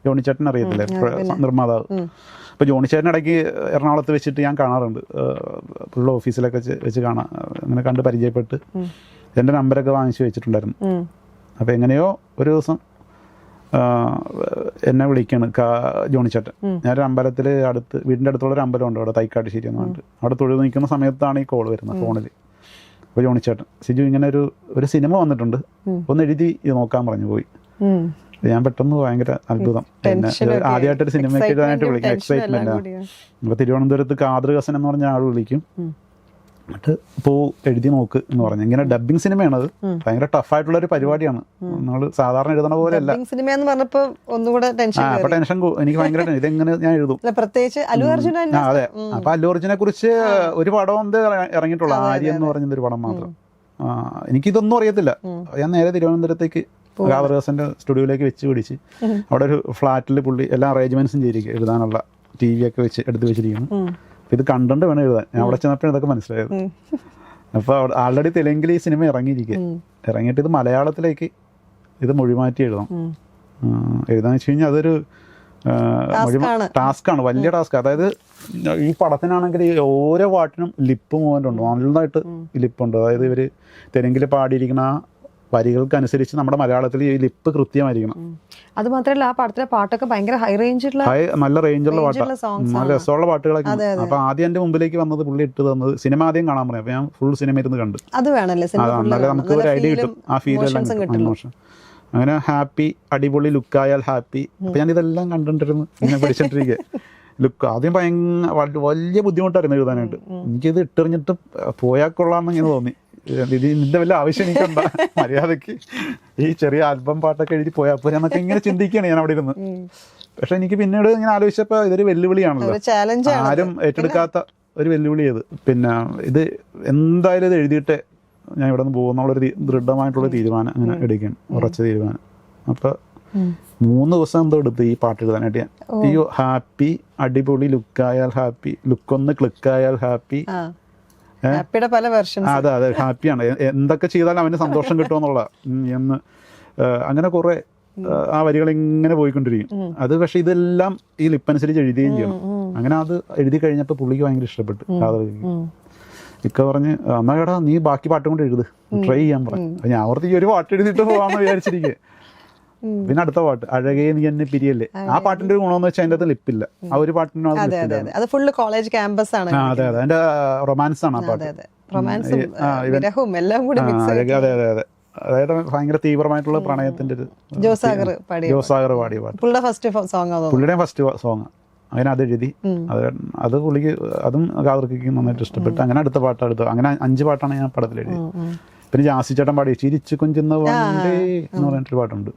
ജോണി ചേട്ടൻ അറിയത്തില്ലേ, നിർമ്മാതാവ്. അപ്പോൾ ജോണി ചേട്ടൻ ഇടയ്ക്ക് എറണാകുളത്ത് വെച്ചിട്ട് ഞാൻ കാണാറുണ്ട്, പുള്ള ഓഫീസിലൊക്കെ വെച്ച് അങ്ങനെ കണ്ട് പരിചയപ്പെട്ട് എൻ്റെ നമ്പരൊക്കെ വാങ്ങിച്ചു വെച്ചിട്ടുണ്ടായിരുന്നു. അപ്പോൾ എങ്ങനെയോ ഒരു ദിവസം എന്നെ വിളിക്കാണ് ജോണി ചേട്ടൻ. ഞാനൊരു അമ്പലത്തിൽ വീടിൻ്റെ അടുത്തുള്ളൊരു അമ്പലമുണ്ട് അവിടെ, തൈക്കാട്ടുശ്ശേരി എന്ന് പറഞ്ഞിട്ട്. അവിടെ തൊഴുത് നിൽക്കുന്ന സമയത്താണ് ഈ കോൾ വരുന്നത് ഫോണിൽ. അപ്പോൾ ജോണിച്ചേട്ടൻ സിജു ഇങ്ങനെ ഒരു സിനിമ വന്നിട്ടുണ്ട്, ഒന്ന് എഴുതി ഇത് നോക്കാൻ പറഞ്ഞു പോയി. ഞാൻ പെട്ടെന്ന് ഭയങ്കര അത്ഭുതം, പിന്നെ ആദ്യമായിട്ടൊരു സിനിമയ്ക്ക് എഴുതാനായിട്ട് വിളിക്കും, എക്സൈറ്റ്മെന്റ്. അപ്പോൾ തിരുവനന്തപുരത്ത് കാദർ ഹസൻ എന്ന് പറഞ്ഞ ആൾ വിളിക്കും, എന്നിട്ട് എഴുതി നോക്ക് എന്ന് പറഞ്ഞു. ഇങ്ങനെ ഡബിങ് സിനിമയാണത്, ഭയങ്കര ടഫായിട്ടുള്ള ഒരു പരിപാടിയാണ്. നമ്മൾ സാധാരണ എഴുതണ പോലെ അല്ല. അപ്പൊ ടെൻഷൻ എനിക്ക് ഭയങ്കര ഇതെങ്ങനെ ഞാൻ എഴുതും. പ്രത്യേകിച്ച് അല്ലു അർജുൻ. അതെ, അപ്പൊ അല്ലു അർജുനെ കുറിച്ച് ഒരു പടം എന്ത് ഇറങ്ങിയിട്ടുള്ള ആര്യ എന്ന് പറഞ്ഞൊരു പടം മാത്രം. എനിക്കിതൊന്നും അറിയത്തില്ല. ഞാൻ നേരെ തിരുവനന്തപുരത്തേക്ക് കാദർ ഹസന്റെ സ്റ്റുഡിയോയിലേക്ക് വെച്ച് പിടിച്ച് അവിടെ ഒരു ഫ്ലാറ്റിൽ പുള്ളി എല്ലാ അറേഞ്ച്മെന്റ്സും ചെയ്തിരിക്കും, എഴുതാനുള്ള TV ഒക്കെ വെച്ച് എടുത്ത് വെച്ചിരിക്കുന്നു. ഇത് കണ്ടന്റ് വേണം എഴുതാൻ. ഞാൻ അവിടെ ചെന്നപ്പോഴാണ് ഇതൊക്കെ മനസ്സിലായത്. അപ്പോൾ ആൾറെഡി തെലുങ്കിൽ ഈ സിനിമ ഇറങ്ങിയിട്ട് ഇത് മലയാളത്തിലേക്ക് ഇത് മൊഴിമാറ്റി എഴുതാം. എഴുതാന്ന് വെച്ച് കഴിഞ്ഞാൽ അതൊരു ടാസ്ക്കാണ്, വലിയ ടാസ്ക്. അതായത് ഈ പടത്തിനാണെങ്കിൽ ഓരോ പാട്ടിനും ലിപ്പ് മൂവ്മെന്റ് ഉണ്ട്, നന്നായിട്ട് ലിപ്പുണ്ട്. അതായത് ഇവർ തെലുങ്കിൽ പാടിയിരിക്കുന്ന ആ വരികൾക്കനുസരിച്ച് നമ്മുടെ മലയാളത്തിൽ ഈ ലിപ്പ് കൃത്യമായിരിക്കണം. അത് മാത്രമല്ല ആ പടത്തിലെ പാട്ടൊക്കെ ഭയങ്കര ഹൈ റേഞ്ചിലുള്ള, നല്ല റേഞ്ചുള്ള പാട്ടാണ്, നല്ല രസമുള്ള പാട്ടുകളൊക്കെ. അപ്പൊ ആദ്യം എന്റെ മുമ്പിലേക്ക് വന്നത് പുള്ളി ഇട്ട് തന്നത് സിനിമ ആദ്യം കാണാൻ പറയാം. അപ്പൊ ഞാൻ ഫുൾ സിനിമ ഇരുന്ന് കണ്ടു. അത് വേണമല്ലേ, നമുക്ക് ഒരു ഐഡിയ കിട്ടും, ആ ഫീൽ എല്ലാം. അങ്ങനെ ഹാപ്പി, അടിപൊളി ലുക്കായാൽ ഹാപ്പി. അപ്പൊ ഞാൻ ഇതെല്ലാം കണ്ടിട്ടിരുന്നു, ഇങ്ങനെ പിടിച്ചിട്ടിരിക്കുക. ലുക്ക് ആദ്യം വലിയ ബുദ്ധിമുട്ടായിരുന്നു എഴുതാനായിട്ട്. എനിക്കിത് ഇട്ടെറിഞ്ഞിട്ട് പോയാൽ കൊള്ളാമെന്ന് ഇങ്ങനെ തോന്നി. ഇതിന്റെ വല്ല ആവശ്യം എനിക്കുണ്ടാ, മര്യാദക്ക് ഈ ചെറിയ ആൽബം പാട്ടൊക്കെ എഴുതി പോയാൽ പോലെ എന്നൊക്കെ ഇങ്ങനെ ചിന്തിക്കുകയാണ് ഞാൻ അവിടെ ഇരുന്ന്. പക്ഷെ എനിക്ക് പിന്നീട് ഇങ്ങനെ ആലോചിച്ചപ്പോൾ ഇതൊരു വെല്ലുവിളിയാണല്ലോ, ആരും ഏറ്റെടുക്കാത്ത ഒരു വെല്ലുവിളി അത്. പിന്നെ ഇത് എന്തായാലും ഇത് എഴുതിയിട്ടേ ഞാൻ ഇവിടെ നിന്ന് പോകുന്നുള്ളൊരു ദൃഢമായിട്ടുള്ള തീരുമാനം അങ്ങനെ എടുക്കുകയാണ്, ഉറച്ച തീരുമാനം. അപ്പൊ 3 ദിവസം എന്തോ എടുത്ത് ഈ പാട്ട് എഴുതാനായിട്ട് ഞാൻ. ഈ ഹാപ്പി, അടിപൊളി, ലുക്കായാൽ ഹാപ്പി, ലുക്കൊന്ന് ക്ലിക്കായാൽ ഹാപ്പി. അതെ അതെ, ഹാപ്പിയാണ്. എന്തൊക്കെ ചെയ്താലും അവന് സന്തോഷം കിട്ടുമെന്നുള്ള എന്ന് അങ്ങനെ കുറെ ആ വരികൾ ഇങ്ങനെ പോയിക്കൊണ്ടിരിക്കും. അത് പക്ഷെ ഇതെല്ലാം ഈ ലിപ്പനുസരിച്ച് എഴുതുകയും ചെയ്യണം. അങ്ങനെ അത് എഴുതി കഴിഞ്ഞപ്പോൾ പുള്ളിക്ക് ഭയങ്കര ഇഷ്ടപ്പെട്ടു. ഇക്ക പറഞ്ഞ് എന്നാ കേടാ നീ ബാക്കി പാട്ടും കൊണ്ട് എഴുത്, ട്രൈ ചെയ്യാൻ പറഞ്ഞു. ഞാൻ ഓർത്ത് ഈ ഒരു പാട്ട് എഴുതിയിട്ട് പോകാമെന്ന് വിചാരിച്ചിരിക്കുക. പിന്നെ അടുത്ത പാട്ട് അഴകേ നീ എന്നെ പിരിയല്ലേ. ആ പാട്ടിന്റെ ഒരു ഗുണമെന്ന് വെച്ചാൽ അതിന്റെ അകത്ത് ലിപ്പില്ല. ആ ഒരു പാട്ടിന് അത് ഫുള്ള് കോളേജ് ക്യാമ്പസ് ആണ്. അതെ അതെ, അതിന്റെ റൊമാൻസ് ആണ് ആ പാട്ട്. അതെ അതെ അതെ, അതായത് ഭയങ്കര തീവ്രമായിട്ടുള്ള പ്രണയത്തിന്റെ ഒരു ജോസാഗർ പാടിയ പാട്ട്. പുള്ളിയുടെ ഫസ്റ്റ് സോങ്. അങ്ങനെ അത് എഴുതി, അത് പുള്ളിക്ക് അതും കാതർക്കും നന്നായിട്ട് ഇഷ്ടപ്പെട്ടു. അങ്ങനെ അടുത്ത പാട്ട് അങ്ങനെ 5 പാട്ടാണ് ഞാൻ പടത്തിൽ എഴുതി. പിന്നെ ജാസി ചേട്ടൻ പാടി ചിരിച്ചു കൊഞ്ചുന്ന വണ്ടേ എന്ന് പറഞ്ഞിട്ടൊരു പാട്ടുണ്ട്,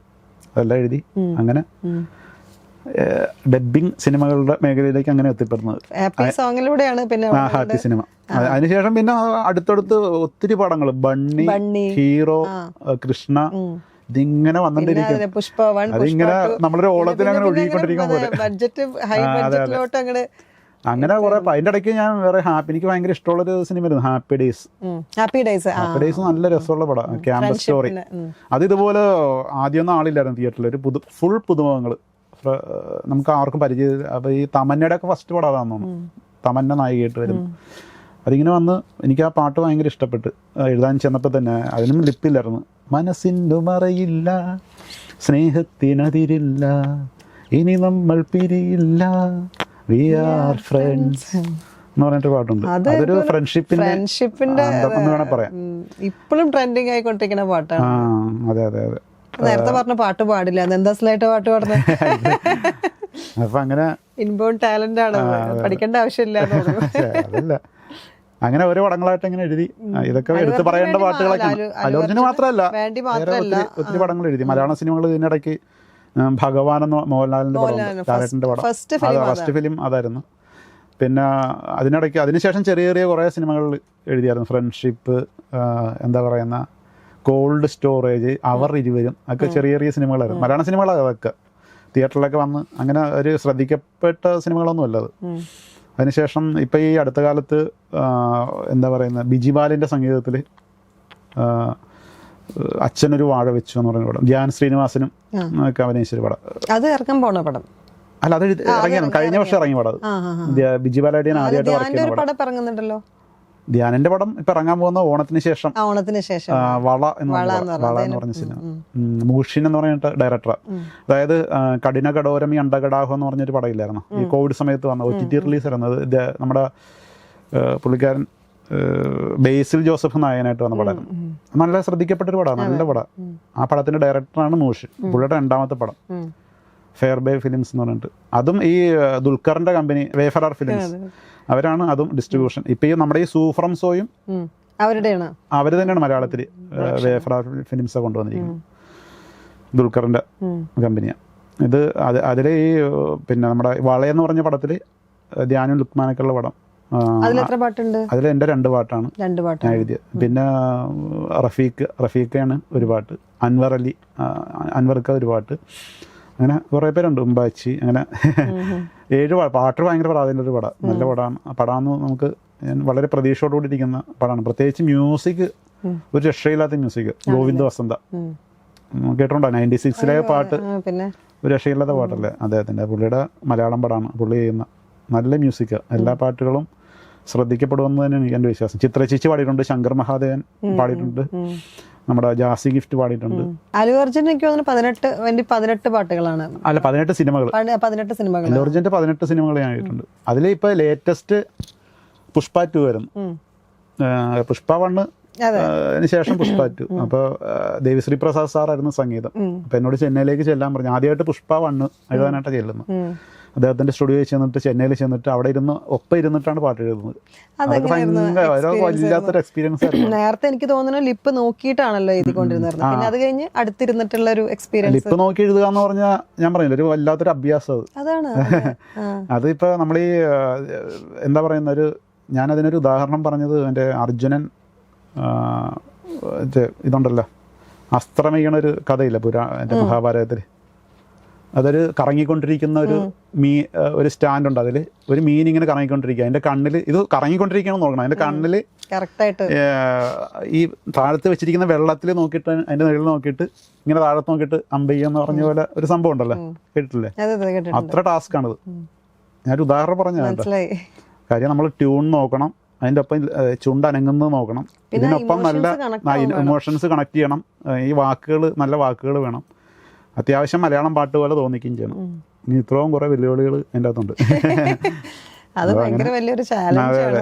അതെല്ലാം എഴുതി. അങ്ങനെ ഡബ്ബിംഗ് സിനിമകളുടെ മേഖലയിലേക്ക് അങ്ങനെ എത്തിപ്പെടുന്നത് ഹാപ്പി സിനിമ. അതിനുശേഷം പിന്നെ അടുത്തടുത്ത് ഒത്തിരി പടങ്ങൾ, ബണ്ണി, ഹീറോ, കൃഷ്ണ, ഇതിങ്ങനെ വന്നോണ്ടിരിക്കും. അതിങ്ങനെ നമ്മളൊരു ഓളത്തിൽ അങ്ങനെ ഒഴുകിക്കൊണ്ടിരിക്കും പോലെ. അങ്ങനെ കുറെ. അതിന്റെ ഇടയ്ക്ക് ഞാൻ വേറെ എനിക്ക് ഭയങ്കര ഇഷ്ടമുള്ളൊരു സിനിമയായിരുന്നു ഹാപ്പി ഡേയ്സ്. നല്ല രസമുള്ള പടം, ക്യാമ്പസ് സ്റ്റോറി. അത് ഇതുപോലെ ആദ്യമൊന്നും ആളില്ലായിരുന്നു തിയേറ്ററിൽ, ഒരു ഫുൾ പുതുമുഖങ്ങൾ, നമുക്ക് ആർക്കും പരിചയം. അപ്പൊ ഈ തമന്നയുടെ ഒക്കെ ഫസ്റ്റ് പടം അതാണെന്ന് തോന്നുന്നു, തമന്ന നായികയായിട്ട് വരുന്നു. അതിങ്ങനെ വന്ന് എനിക്ക് ആ പാട്ട് ഭയങ്കര ഇഷ്ടപ്പെട്ട്. എഴുതാൻ ചെന്നപ്പോൾ തന്നെ അതിനും ലിപ്പില്ലായിരുന്നു. മനസ്സിൻ്റെ മറയില്ല, സ്നേഹത്തിനതിരില്ല, ഇനി നമ്മൾ പിരിയില്ല, വി ആർ ഫ്രണ്ട്സ് എന്ന് പറഞ്ഞിട്ട് പാട്ടുണ്ട്. അതൊരു ഫ്രണ്ട്ഷിപ്പിന്റെ എന്ന് വേണം പറയാം. ഇപ്പോഴും ട്രെൻഡിങ് ആയിക്കൊണ്ടിരിക്കുന്ന പാട്ടാണ്. അതെ അതെ അതെ. നേരത്തെ പറഞ്ഞ പാട്ട് പാടില്ല, എന്താസ്ലായിട്ട് പാട്ട് പാടുന്നത്. അപ്പൊ അങ്ങനെ ഇൻബോൺ ടാലന്റ് ആണ്, പഠിക്കേണ്ട ആവശ്യമില്ല. അതല്ല, അങ്ങനെ ഓരോ പടങ്ങളായിട്ട് ഇങ്ങനെ എഴുതി. ഇതൊക്കെ എടുത്ത് പറയേണ്ട പാട്ടുകളൊക്കെ. അല്ലു അർജുന് മാത്രമല്ല, ഒത്തിരി പടങ്ങൾ എഴുതി. മലയാള സിനിമകൾ ഇതിനിടയ്ക്ക് ഭഗവാൻ എന്ന മോഹൻലാലിന്റെ പടം, ഫസ്റ്റ് ഫിലിം അതായിരുന്നു. പിന്നെ അതിനിടയ്ക്ക് അതിനുശേഷം ചെറിയ ചെറിയ കുറേ സിനിമകൾ എഴുതിയായിരുന്നു. ഫ്രണ്ട്ഷിപ്പ്, എന്താ പറയുന്ന കോൾഡ് സ്റ്റോറേജ്, അവർ ഇരുവരും ഒക്കെ ചെറിയ ചെറിയ സിനിമകളായിരുന്നു. മലയാള സിനിമകളാണ് അതൊക്കെ. തിയേറ്ററിലൊക്കെ വന്ന് അങ്ങനെ ഒരു ശ്രദ്ധിക്കപ്പെട്ട സിനിമകളൊന്നും അല്ല അത്. അതിനുശേഷം ഇപ്പം ഈ അടുത്ത കാലത്ത് എന്താ പറയുന്ന ബിജിബാലിൻ്റെ സംഗീതത്തിൽ അച്ഛനൊരു വാഴ വെച്ചു എന്ന് പറഞ്ഞ പടം, ധ്യാൻ ശ്രീനിവാസനും ഒക്കെ അഭിനയിച്ചൊരു പടം. അത് ഇറക്കാൻ പോണ പടം അല്ല, അത് ഇറങ്ങിയാണ്, കഴിഞ്ഞ വർഷം ഇറങ്ങിയ പടം. ബിജിബാലായിട്ട് ആദ്യമായിട്ട് വർക്ക് ചെയ്യുന്ന പടം. ധ്യാനിന്റെ പടം ഇപ്പൊ ഇറങ്ങാൻ പോകുന്ന ഓണത്തിന് ശേഷം വള എന്ന് പറഞ്ഞ സിനിമ. മൂഷിൻ എന്ന് പറഞ്ഞിട്ട് ഡയറക്ടർ. അതായത് കഠിന കടോരമി അണ്ടകടാഹം എന്ന് പറഞ്ഞൊരു പടം ഇല്ലായിരുന്നു, ഈ കോവിഡ് സമയത്ത് വന്ന OTT റിലീസ് ആയിരുന്നത്. നമ്മുടെ പുള്ളിക്കാരൻ ബേസിൽ ജോസഫ് നായകനായിട്ട് വന്ന പടം. നല്ല ശ്രദ്ധിക്കപ്പെട്ടൊരു പടമാണ്, നല്ല പടം. ആ പടത്തിന്റെ ഡയറക്ടറാണ് മൂഷ്. പുള്ളിയുടെ 2ാമത്തെ പടം ഫെയർ ബേ ഫിലിംസ് എന്ന് പറഞ്ഞിട്ട്, അതും ഈ ദുൽഖറിന്റെ കമ്പനി വേഫറാർ ഫിലിംസ് അവരാണ് അതും ഡിസ്ട്രിബ്യൂഷൻ. ഇപ്പൊ ഈ നമ്മുടെ ഈ സൂഫ്രം സോയും അവര് തന്നെയാണ് മലയാളത്തിൽ വേഫറാർ ഫിലിംസ് കൊണ്ടുവന്നിരിക്കുന്നത്. ദുൽഖറിന്റെ കമ്പനിയാണ് ഇത്. അതിൽ ഈ പിന്നെ നമ്മുടെ വളയെന്ന് പറഞ്ഞ പടത്തിൽ ധ്യാനും ലുക്മാനൊക്കെ ഉള്ള പടം. അതിൽ എൻ്റെ 2 പാട്ടാണ് ഞാൻ എഴുതിയത്. പിന്നെ റഫീഖയാണ് ഒരു പാട്ട്, അൻവർക്ക് ഒരു പാട്ട്, അങ്ങനെ കുറേ പേരുണ്ട്, ഉമ്പാച്ചി, അങ്ങനെ 7 പാട്ട്. ഭയങ്കര പ്രാധാന്യം ഒരു പടം, നല്ല പടമാണ്. ആ പടമെന്ന് നമുക്ക് വളരെ പ്രതീക്ഷയോടുകൂടി ഇരിക്കുന്ന പടമാണ്. പ്രത്യേകിച്ച് മ്യൂസിക് ഒരു രക്ഷയില്ലാത്ത മ്യൂസിക്. ഗോവിന്ദ് വസന്ത കേട്ടിട്ടുണ്ടോ? 96 പാട്ട് ഒരു രക്ഷയില്ലാത്ത പാട്ടല്ലേ അദ്ദേഹത്തിൻ്റെ. പുള്ളിയുടെ മലയാളം പടമാണ് പുള്ളി ചെയ്യുന്ന. നല്ല മ്യൂസിക്, എല്ലാ പാട്ടുകളും ശ്രദ്ധിക്കപ്പെടുമെന്ന് തന്നെയാണ് എൻ്റെ വിശ്വാസം. ചിത്രചേച്ചി പാടിയിട്ടുണ്ട്, ശങ്കർ മഹാദേവൻ പാടിയിട്ടുണ്ട്, നമ്മുടെ ജാസി ഗിഫ്റ്റ് പാടിയിട്ടുണ്ട്. അല്ലു അർജുൻ എനിക്ക് തോന്നുന്നു 18 പാട്ടുകളാണ്. അല്ല, 18 സിനിമകൾ. അല്ലു അർജുൻ്റെ 18 സിനിമകൾ ഞാൻ ആയിട്ടുണ്ട്. അതിൽ ഇപ്പോൾ ലേറ്റസ്റ്റ് പുഷ്പ 2 വരുന്നു. പുഷ്പ 1 ശേഷം പുഷ്പ 2. അപ്പോൾ ദേവിശ്രീ പ്രസാദ് സാറായിരുന്നു സംഗീതം. അപ്പോൾ എന്നോട് ചെന്നൈയിലേക്ക് ചെല്ലാൻ പറഞ്ഞു. ആദ്യമായിട്ട് പുഷ്പ 1 എഴുതാനായിട്ടാണ് ചെല്ലുന്നത്. അദ്ദേഹത്തിന്റെ സ്റ്റുഡിയോയിൽ ചെന്നിട്ട്, ചെന്നൈയിൽ ചെന്നിട്ട് അവിടെ ഇരുന്നിട്ടാണ് പാട്ട് എഴുതുന്നത്. അതൊക്കെ ഭയങ്കര വല്ലാത്തൊരു എക്സ്പീരിയൻസ് ആയിരുന്നു. നേരത്തെ എനിക്ക് തോന്നുന്നു ലിപ്പ് നോക്കിയിട്ടാണല്ലോ എഴുതിക്കൊണ്ടിരുന്നത്. പിന്നെ അത് കഴിഞ്ഞ് അടുത്തിരുന്നിട്ടുള്ള ഒരു എക്സ്പീരിയൻസ്. ലിപ്പ് നോക്കി എഴുതുക എന്ന് പറഞ്ഞാൽ ഞാൻ പറഞ്ഞില്ല, ഒരു വല്ലാത്തൊരു അഭ്യാസം അതാണ്. അതിപ്പോ നമ്മൾ ഈ എന്താ പറയുന്ന ഒരു, ഞാനതിനൊരു ഉദാഹരണം പറഞ്ഞത് എൻ്റെ അർജുനൻ ഇതുണ്ടല്ലോ, അസ്ത്രമെയ്യണ ഒരു കഥയില്ല എൻ്റെ മഹാഭാരതത്തിൽ. അതൊരു കറങ്ങിക്കൊണ്ടിരിക്കുന്ന ഒരു സ്റ്റാൻഡ് ഉണ്ട്. അതിൽ ഒരു മീൻ ഇങ്ങനെ കറങ്ങിക്കൊണ്ടിരിക്കുക. അതിന്റെ കണ്ണിൽ ഇത് കറങ്ങിക്കൊണ്ടിരിക്കുകയാണെന്ന് നോക്കണം. അതിന്റെ കണ്ണിൽ ഈ താഴത്ത് വെച്ചിരിക്കുന്ന വെള്ളത്തിൽ നോക്കിയിട്ട്, അതിന്റെ നിഴൽ നോക്കിയിട്ട് ഇങ്ങനെ താഴത്ത് നോക്കിയിട്ട് അമ്പയ്യെന്ന് പറഞ്ഞ പോലെ ഒരു സംഭവം ഉണ്ടല്ലോ, കേട്ടിട്ടില്ലേ? അത്ര ടാസ്ക് ആണിത്. ഞാനൊരു ഉദാഹരണം പറഞ്ഞതാണ്. കാര്യം നമ്മൾ ട്യൂൺ നോക്കണം, അതിൻ്റെ ഒപ്പം ചുണ്ട് അനങ്ങുന്നത് നോക്കണം, ഇതിനൊപ്പം നല്ല ഇമോഷൻസ് കണക്ട് ചെയ്യണം, ഈ വാക്കുകൾ നല്ല വാക്കുകൾ വേണം, അത്യാവശ്യം മലയാളം പാട്ട് പോലെ തോന്നിക്കുകയും ചെയ്യണം. ഇനി ഇത്രയും കുറെ വെല്ലുവിളികൾ എൻ്റെ അകത്തുണ്ട്.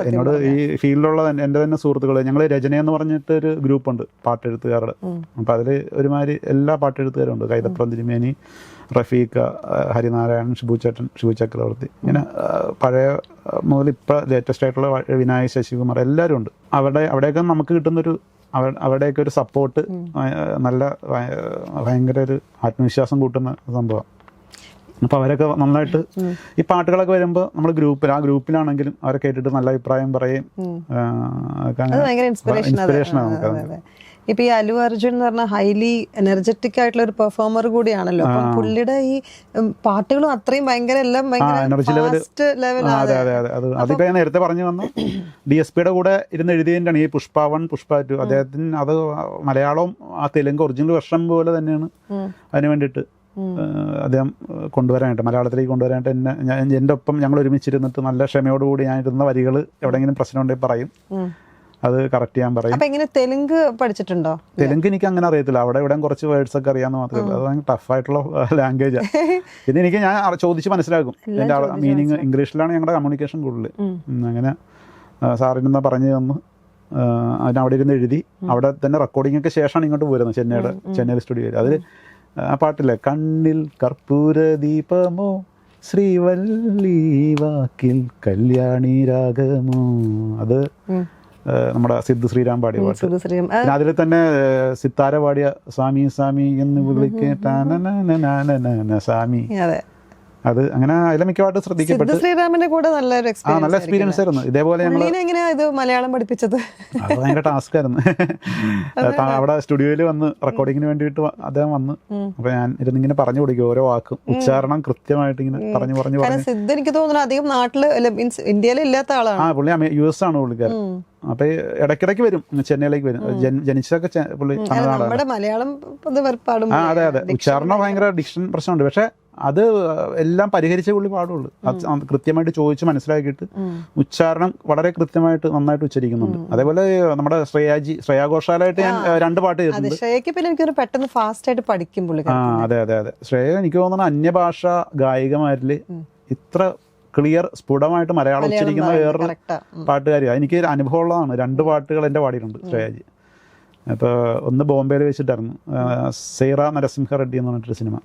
എന്നോട് ഈ ഫീൽഡിലുള്ള എൻ്റെ തന്നെ സുഹൃത്തുക്കൾ, ഞങ്ങൾ രചന എന്ന് പറഞ്ഞിട്ട് ഒരു ഗ്രൂപ്പുണ്ട് പാട്ടെഴുത്തുകാരുടെ. അപ്പം അതിൽ ഒരുമാതിരി എല്ലാ പാട്ടെഴുത്തുകാരും ഉണ്ട്. കൈതപ്രം തിരുമേനി, റഫീഖ, ഹരിനാരായണൻ, ഷിബു ചക്രവർത്തി, ഇങ്ങനെ പഴയ മുതൽ ഇപ്പം ലേറ്റസ്റ്റ് ആയിട്ടുള്ള വിനായക് ശശികുമാർ, എല്ലാവരും ഉണ്ട്. അവിടെയൊക്കെ നമുക്ക് കിട്ടുന്നൊരു അവിടെയൊക്കെ ഒരു സപ്പോർട്ട് നല്ല ഭയങ്കര ഒരു ആത്മവിശ്വാസം കൂട്ടുന്ന സംഭവം. അപ്പോൾ അവരൊക്കെ നന്നായിട്ട് ഈ പാട്ടുകളൊക്കെ വരുമ്പോൾ നമ്മൾ ആ ഗ്രൂപ്പിലാണെങ്കിലും അവരെ കേട്ടിട്ട് നല്ല അഭിപ്രായം പറയും. ഇൻസ്പിറേഷനാണ് നമുക്ക്. ഇപ്പൊ ഈ അല്ലു അർജുൻ എന്ന് പറഞ്ഞാൽ ഹൈലി എനർജറ്റിക് ആയിട്ടുള്ള ഒരു പെർഫോമർ കൂടിയാണല്ലോ. അപ്പം പുള്ളിയുടെ ഈ പാട്ടുകളും അത്രയും ഭയങ്കര എല്ലാം എനർജി ലെവൽ. അതെ അതെ അതെ. അതിപ്പോ ഞാൻ നേരത്തെ പറഞ്ഞു വന്നു, DSPയുടെ കൂടെ ഇരുന്ന് എഴുതിയതിൻ്റെയാണ് ഈ പുഷ്പ 1 പുഷ്പ 2. അദ്ദേഹത്തിന് അത് മലയാളവും ആ തെലുങ്ക് ഒറിജിനൽ വെർഷൻ പോലെ തന്നെയാണ് അതിന് വേണ്ടിയിട്ട് അദ്ദേഹം കൊണ്ടുവരാനായിട്ട്, മലയാളത്തിലേക്ക് കൊണ്ടുവരാനായിട്ട് എൻ്റെ ഒപ്പം ഞങ്ങൾ ഒരുമിച്ചിരുന്നിട്ട് നല്ല ക്ഷമയോടുകൂടി ഞാൻ ഇരുന്ന വരികൾ എവിടെയെങ്കിലും പ്രശ്നം ഉണ്ടെങ്കിൽ പറയും, അത് കറക്റ്റ് ചെയ്യാൻ പറയും. തെലുങ്ക് പഠിച്ചിട്ടുണ്ടോ? തെലുങ്ക് എനിക്ക് അങ്ങനെ അറിയത്തില്ല. അവിടെ ഇവിടെ കുറച്ച് വേർഡ്സ് ഒക്കെ അറിയാമെന്ന് മാത്രമേ. അത് ഭയങ്കര ടഫായിട്ടുള്ള ലാംഗ്വേജാണ്. പിന്നെ എനിക്ക് ഞാൻ ചോദിച്ച് മനസ്സിലാക്കും. എൻ്റെ മീനിങ് ഇംഗ്ലീഷിലാണ് ഞങ്ങളുടെ കമ്മ്യൂണിക്കേഷൻ കൂടുതൽ. അങ്ങനെ സാറിനെന്നാ പറഞ്ഞു തന്നു, അതിനവിടെ ഇരുന്ന് എഴുതി. അവിടെ തന്നെ റെക്കോർഡിംഗ് ഒക്കെ ശേഷമാണ് ഇങ്ങോട്ട് പോരുന്നത്, ചെന്നൈയിൽ സ്റ്റുഡിയോയിൽ. അതിൽ ആ പാട്ടില്ലേ, കണ്ണിൽ കർപ്പൂര ദീപമോ ശ്രീവല്ലി വാക്കിൽ കല്യാണി രാഗമോ, അത് നമ്മുടെ സിദ്ധു ശ്രീറാം പാടിയ പാട്ട്. പിന്നെ അതിൽ തന്നെ സിത്താര പാടിയ സ്വാമി സ്വാമി എന്ന് വിളിക്കുന്ന സ്വാമി, അത് അങ്ങനെ അതിലെ മിക്കവാറും ശ്രദ്ധിക്കപ്പെട്ടു. ശ്രീറാമിന്റെ കൂടെ നല്ല എക്സ്പീരിയൻസ് ആയിരുന്നു. ഇതേപോലെ മലയാളം പഠിപ്പിച്ചത് അത് ഭയങ്കര ടാസ്ക് ആയിരുന്നു. അവിടെ സ്റ്റുഡിയോയിൽ വന്ന് റെക്കോർഡിങ്ങിന് വേണ്ടിയിട്ട് അദ്ദേഹം വന്ന്, അപ്പൊ ഞാൻ ഇരുന്നിങ്ങനെ പറഞ്ഞു കൊടുക്കും ഓരോ വാക്കും, ഉച്ചാരണം കൃത്യമായിട്ട് ഇങ്ങനെ പറഞ്ഞു. സിദ്ധ എനിക്ക് തോന്നുന്നു അധികം നാട്ടില് ഇന്ത്യയിൽ ഇല്ലാത്ത ആളാണ്. പുള്ളി US ആണ് പുള്ളിക്കാരൻ. അപ്പൊ ഇടയ്ക്കിടയ്ക്ക് വരും, ചെന്നൈയിലേക്ക് വരും. ജനിച്ചതൊക്കെ പുള്ളി മലയാളം. അതെ അതെ, ഉച്ചാരണം ഭയങ്കര ഡിക്ഷൻ പ്രശ്നമുണ്ട്. പക്ഷെ അത് എല്ലാം പരിഹരിച്ചേ പുള്ളി പാടുള്ളൂ. കൃത്യമായിട്ട് ചോദിച്ച് മനസ്സിലാക്കിയിട്ട് ഉച്ചാരണം വളരെ കൃത്യമായിട്ട് നന്നായിട്ട് ഉച്ചരിക്കുന്നുണ്ട്. അതേപോലെ നമ്മുടെ ശ്രേയാ ഘോഷാലായിട്ട് ഞാൻ 2 പാട്ട് ചെയ്തിട്ടുണ്ട്. പെട്ടെന്ന് ഫാസ്റ്റ് ആയിട്ട് പഠിക്കും പുള്ളി. അതെ അതെ അതെ. ശ്രേയ എനിക്ക് തോന്നുന്നു അന്യഭാഷ ഗായികമാരിൽ ഇത്ര ക്ലിയർ സ്ഫുടമായിട്ട് മലയാളം ഉച്ചരിക്കുന്ന വേറൊരു പാട്ടുകാരിയാണ്. എനിക്ക് ഒരു അനുഭവമുള്ളതാണ്. 2 പാട്ടുകൾ എൻ്റെ പാടിയിട്ടുണ്ട് ശ്രേയാജി. ഇപ്പോൾ ഒന്ന് ബോംബെയിൽ വെച്ചിട്ടായിരുന്നു, സൈറ നരസിംഹ റെഡ്ഡി എന്ന് പറഞ്ഞിട്ടൊരു സിനിമ.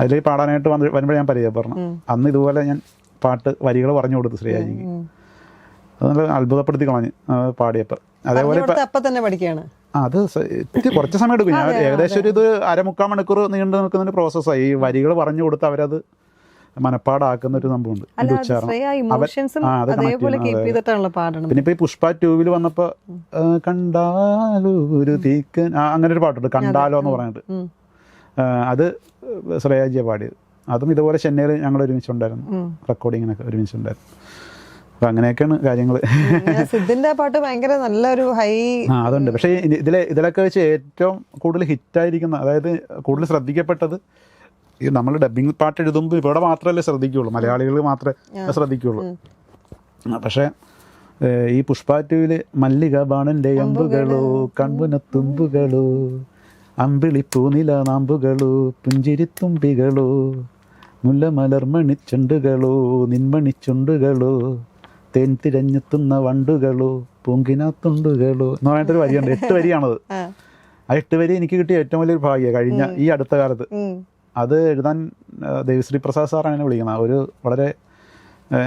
അതിൽ പാടാനായിട്ട് വരുമ്പോൾ ഞാൻ പരിചയപ്പെടണം. അന്ന് ഇതുപോലെ ഞാൻ പാട്ട് വരികൾ പറഞ്ഞു കൊടുത്തു ശ്രേയാജിക്ക്. അത് നല്ല അത്ഭുതപ്പെടുത്തി കളഞ്ഞ് പാടിയപ്പോൾ. അതേപോലെ അത് കുറച്ച് സമയം എടുക്കും. ഞാൻ ഏകദേശം ഒരു 1/4 മണിക്കൂർ നീണ്ടു നിൽക്കുന്ന ഒരു പ്രോസസ്സാണ്. ഈ വരികൾ പറഞ്ഞു കൊടുത്ത് അവരത് മനപ്പാടാക്കുന്ന ഒരു സംഭവമുണ്ട്. പിന്നെ ഇപ്പൊ ഈ പുഷ്പ 2 വന്നപ്പോ കണ്ടാലോ ഒരു തീക്കൻ അങ്ങനെ ഒരു പാട്ടുണ്ട്, കണ്ടാലോ എന്ന് പറഞ്ഞിട്ട്. അത് ശ്രേയാജിയെ പാടിയത്. അതും ഇതുപോലെ ചെന്നൈയിൽ ഞങ്ങൾ ഒരുമിച്ചുണ്ടായിരുന്നു, റെക്കോർഡിങ്ങിനൊക്കെ ഒരുമിച്ചുണ്ടായിരുന്നു. അപ്പൊ അങ്ങനെയൊക്കെയാണ് കാര്യങ്ങൾ. സിദ്ധിന്റെ പാട്ട് ഭയങ്കര നല്ലൊരു ഹൈ അതുണ്ട്. പക്ഷേ ഇതിലൊക്കെ വെച്ച് ഏറ്റവും കൂടുതൽ ഹിറ്റായിരിക്കുന്ന, അതായത് കൂടുതൽ ശ്രദ്ധിക്കപ്പെട്ടത് ഈ നമ്മൾ ഡബ്ബിങ് പാട്ട് എഴുതുമ്പോൾ ഇവിടെ മാത്രമല്ലേ ശ്രദ്ധിക്കുകയുള്ളൂ, മലയാളികൾ മാത്രമേ ശ്രദ്ധിക്കുകയുള്ളൂ. പക്ഷേ ഈ പുഷ്പ 2 മല്ലിക ബാണന്റെ അമ്പുകളോ കൺപുനത്തുമ്പുകളോ അമ്പിളിപ്പൂനില നാമ്പുകളോ പുഞ്ചിരിത്തുമ്പികളോ മുല്ലമലർമണിച്ചുണ്ടുകളോ നിൻമണിച്ചുണ്ടുകളോ തേൻ തിരഞ്ഞെത്തുന്ന വണ്ടുകളോ പൂങ്കിനത്തുണ്ടുകളോ എന്ന് പറഞ്ഞിട്ടൊരു വരിയുണ്ട്. 8 വരിയാണത്. ആ 8 വരി എനിക്ക് കിട്ടിയ ഏറ്റവും വലിയൊരു ഭാഗ്യം കഴിഞ്ഞ ഈ അടുത്ത കാലത്ത്. അത് എഴുതാൻ ദേവിശ്രീ പ്രസാദ് സാറാണ് എന്നെ വിളിക്കുന്നത്. ഒരു വളരെ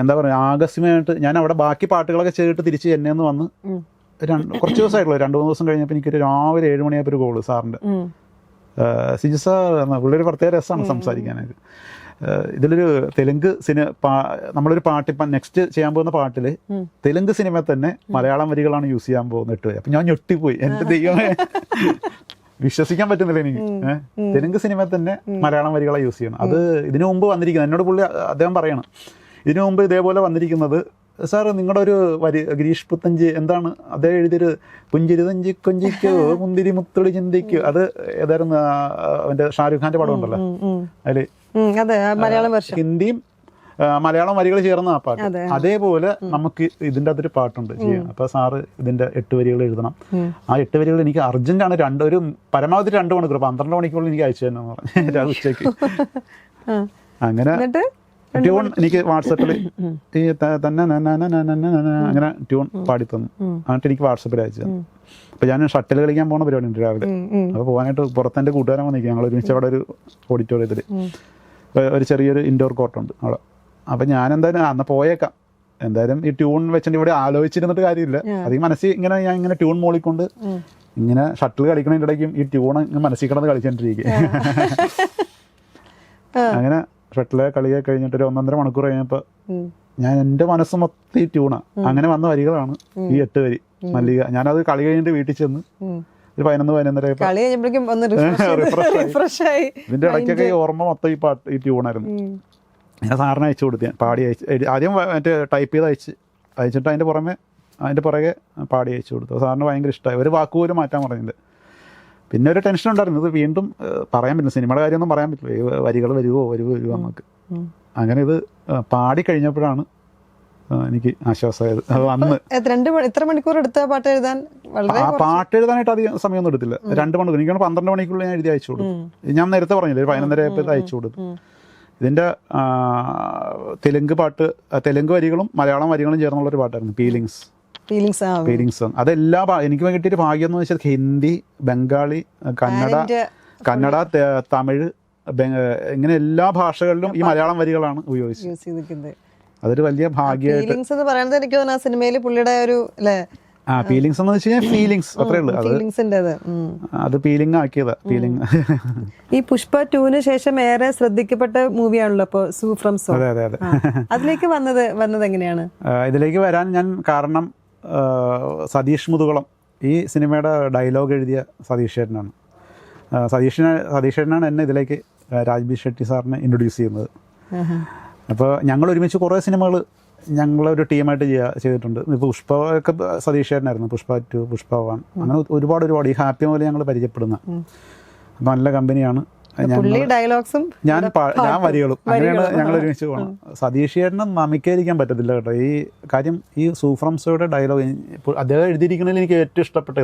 എന്താ പറയുക ആകസ്മികമായിട്ട് ഞാൻ അവിടെ ബാക്കി പാട്ടുകളൊക്കെ ചെയ്തിട്ട് തിരിച്ച് എന്നെ ഒന്ന് വന്ന് കുറച്ച് ദിവസമായിട്ടുള്ളൂ, 2-3 ദിവസം കഴിഞ്ഞപ്പോൾ എനിക്കൊരു രാവിലെ 7 മണിയായപ്പോൾ ഒരു കോള് സാറിൻ്റെ. സിജു സാർ പുള്ളിയൊരു പ്രത്യേക രസമാണ് സംസാരിക്കാനായിട്ട്. ഇതിലൊരു തെലുങ്ക് നമ്മളൊരു പാട്ട് ഇപ്പം നെക്സ്റ്റ് ചെയ്യാൻ പോകുന്ന പാട്ടിൽ തെലുങ്ക് സിനിമ തന്നെ മലയാളം വരികളാണ് യൂസ് ചെയ്യാൻ പോകുന്നത് 8 വരി. അപ്പം ഞാൻ ഞെട്ടിപ്പോയി. എൻ്റെ ദൈവമേ, വിശ്വസിക്കാൻ പറ്റുന്നില്ല എനിക്ക്. തെലുങ്ക് സിനിമ തന്നെ മലയാളം വരികളെ യൂസ് ചെയ്യണം. അത് ഇതിനു മുമ്പ് വന്നിരിക്കുന്നത്, എന്നോട് പുള്ളി അദ്ദേഹം പറയണം, ഇതിനു മുമ്പ് ഇതേപോലെ വന്നിരിക്കുന്നത് സാർ നിങ്ങളുടെ ഒരു വരി ഗിരീഷ് പുത്തഞ്ച് എന്താണ് അദ്ദേഹം എഴുതിയൊരു പുഞ്ചിരി തഞ്ചി കൊഞ്ചിക്കോ മുന്തിരി മുത്തുളി ചിന്തിക്കോ, അത് ഏതായിരുന്നു അവൻ്റെ ഷാരൂഖ് ഖാന്റെ പടം ഉണ്ടല്ലോ, അതില് ഹിന്ദിയും മലയാളം വരികൾ ചേർന്ന ആ പാട്ട്. അതേപോലെ നമുക്ക് ഇതിൻ്റെ അകത്തൊരു പാട്ടുണ്ട് ചെയ്യാൻ. അപ്പൊ സാറ് ഇതിന്റെ 8 വരികൾ എഴുതണം. ആ 8 വരികൾ എനിക്ക് അർജന്റാണ്, ഒരു പരമാവധി 2 മണിക്കൂർ 12 മണിക്കൂറിൽ എനിക്ക് അയച്ചു തന്നെ പറഞ്ഞു ഉച്ചയ്ക്ക്. അങ്ങനെ ട്യൂൺ എനിക്ക് വാട്സപ്പിൽ ഈ തന്നെ അങ്ങനെ ട്യൂൺ പാടി തന്നു. എന്നിട്ട് എനിക്ക് വാട്സപ്പിൽ അയച്ചു തന്നു. അപ്പൊ ഞാൻ ഷട്ടിൽ കളിക്കാൻ പോകുന്ന പരിപാടി ഉണ്ട് രാവിലെ. അപ്പൊ പോകാനായിട്ട് പുറത്തെൻ്റെ കൂട്ടുകാരൻ വന്നിരിക്കും. ഞങ്ങൾ ഒരുമിച്ച് അവിടെ ഒരു ഓഡിറ്റോറിയത്തിൽ ഒരു ചെറിയൊരു ഇൻഡോർ കോർട്ടുണ്ട് അവിടെ. അപ്പം ഞാൻ എന്തായാലും അന്ന് പോയേക്കാം, എന്തായാലും ഈ ട്യൂൺ വെച്ചിട്ട് ഇവിടെ ആലോചിച്ചിരുന്നിട്ട് കാര്യമില്ല. അത് ഈ മനസ്സിൽ ഇങ്ങനെ ഞാൻ ഇങ്ങനെ ട്യൂൺ മോളിക്കൊണ്ട് ഇങ്ങനെ ഷട്ടിൽ കളിക്കണതിൻ്റെ ഇടയ്ക്കും ഈ ട്യൂൺ മനസ്സിൽ കിടന്ന് കളിച്ചോണ്ടിരിക്കുക. അങ്ങനെ ഷട്ടിലെ കളിയെ കഴിഞ്ഞിട്ട് ഒരു 1.5 മണിക്കൂർ കഴിഞ്ഞപ്പോൾ ഞാൻ എൻ്റെ മനസ്സ് മൊത്തം ഈ ട്യൂണാണ്. അങ്ങനെ വന്ന വരികളാണ് ഈ 8 വരി മല്ലിക. ഞാനത് കളി കഴിഞ്ഞിട്ട് വീട്ടിൽ ചെന്ന് ഒരു 11-11:30 ഇതിന്റെ ഇടയ്ക്കൊക്കെ ഈ ഓർമ്മ മൊത്തം ഈ ട്യൂണായിരുന്നു. ഞാൻ സാറിന് അയച്ചു കൊടുത്തു, പാടി ആദ്യം മറ്റേ ടൈപ്പ് ചെയ്ത് അയച്ചിട്ട് അതിൻ്റെ പുറകെ പാടി അയച്ചു കൊടുത്തു. സാറിന് ഭയങ്കര ഇഷ്ടമായി. ഒരു വാക്കുപോലും മാറ്റാൻ പറഞ്ഞില്ല. പിന്നെ ഒരു ടെൻഷൻ ഉണ്ടായിരുന്നു, ഇത് വീണ്ടും പറയാൻ പറ്റില്ല, സിനിമയുടെ കാര്യമൊന്നും പറയാൻ പറ്റില്ല, ഈ വരികൾ വരുമോ നമുക്ക്. അങ്ങനെ ഇത് പാടി കഴിഞ്ഞപ്പോഴാണ് എനിക്ക് ആശ്വാസമായത്. അന്ന് എത്ര മണിക്കൂർ എടുത്ത പാട്ട് എഴുതാൻ? പാട്ട് എഴുതാനായിട്ട് അധികം സമയമൊന്നും എടുത്തില്ല. 2 മണിക്കൂർ, എനിക്ക് 12 മണിക്കുള്ളിൽ ഞാൻ എഴുതി അയച്ചു കൊടുത്തു. ഞാൻ നേരത്തെ പറഞ്ഞില്ലേ, ഒരു 11:30 അയച്ചു കൊടുത്തു. ഇതിൻ്റെ തെലുങ്ക് വരികളും മലയാളം വരികളും ചേർന്നുള്ളൊരു പാട്ടായിരുന്നു ഫീലിങ്സ്. അതെല്ലാ എനിക്ക് കിട്ടിയൊരു ഭാഗ്യം എന്ന് വെച്ചാൽ ഹിന്ദി, ബംഗാളി, കന്നഡ, തമിഴ്, ഇങ്ങനെ എല്ലാ ഭാഷകളിലും ഈ മലയാളം വരികളാണ് ഉപയോഗിച്ചത്. അതൊരു വലിയ ഭാഗ്യമായിട്ട് എനിക്ക് തോന്നുന്നു സിനിമയിൽ പുള്ളിയുടെ ഒരു ഫീലിങ്സ് എന്ന് വെച്ച് കഴിഞ്ഞാൽ ഫീലിങ്സ് അത്രേ ഉള്ളൂ. അത് ഫീലിംഗ് ആക്കിയതാ. ഫീലിംഗ് ഈ പുഷ്പ 2 ശേഷം ഏറെ ശ്രദ്ധിക്കപ്പെട്ട മൂവിയാണല്ലോ ഇപ്പൊ സൂ ഫ്രം സോൾ. അതെ. അതിലേക്ക് വന്നത് എങ്ങനെയാണ്? ഇതിലേക്ക് വരാൻ ഞാൻ കാരണം സതീഷ് മുതുകുളം, ഈ സിനിമയുടെ ഡയലോഗ് എഴുതിയ സതീഷ് ചേട്ടനാണ്. സതീഷ് ചേട്ടനാണ് എന്നെ ഇതിലേക്ക് രാജ്ബി ഷെട്ടി സാറിനെ ഇൻട്രൊഡ്യൂസ് ചെയ്യുന്നത്. അപ്പോൾ ഞങ്ങൾ ഒരുമിച്ച് കുറേ സിനിമകൾ ഞങ്ങളൊരു ടീമായിട്ട് ചെയ്തിട്ടുണ്ട്. ഇപ്പോൾ പുഷ്പ ഒക്കെ സതീഷ് ചേട്ടനായിരുന്നു, പുഷ്പ 2, പുഷ്പ 1, അങ്ങനെ ഒരുപാട് ഈ ഹാപ്പി പോലെ ഞങ്ങൾ പരിചയപ്പെടുന്ന. അപ്പം നല്ല കമ്പനിയാണ്. ഞാൻ വരികളും അങ്ങനെയാണ് ഞങ്ങൾ ഒരുമിച്ച് പോകണം. സതീഷ് ചേട്ടന് നമിക്കാതിരിക്കാൻ പറ്റത്തില്ല കേട്ടോ. ഈ കാര്യം ഈ സൂഫ്രംസോയുടെ ഡയലോഗ് അദ്ദേഹം എഴുതിയിരിക്കുന്നതിൽ എനിക്ക് ഏറ്റവും ഇഷ്ടപ്പെട്ട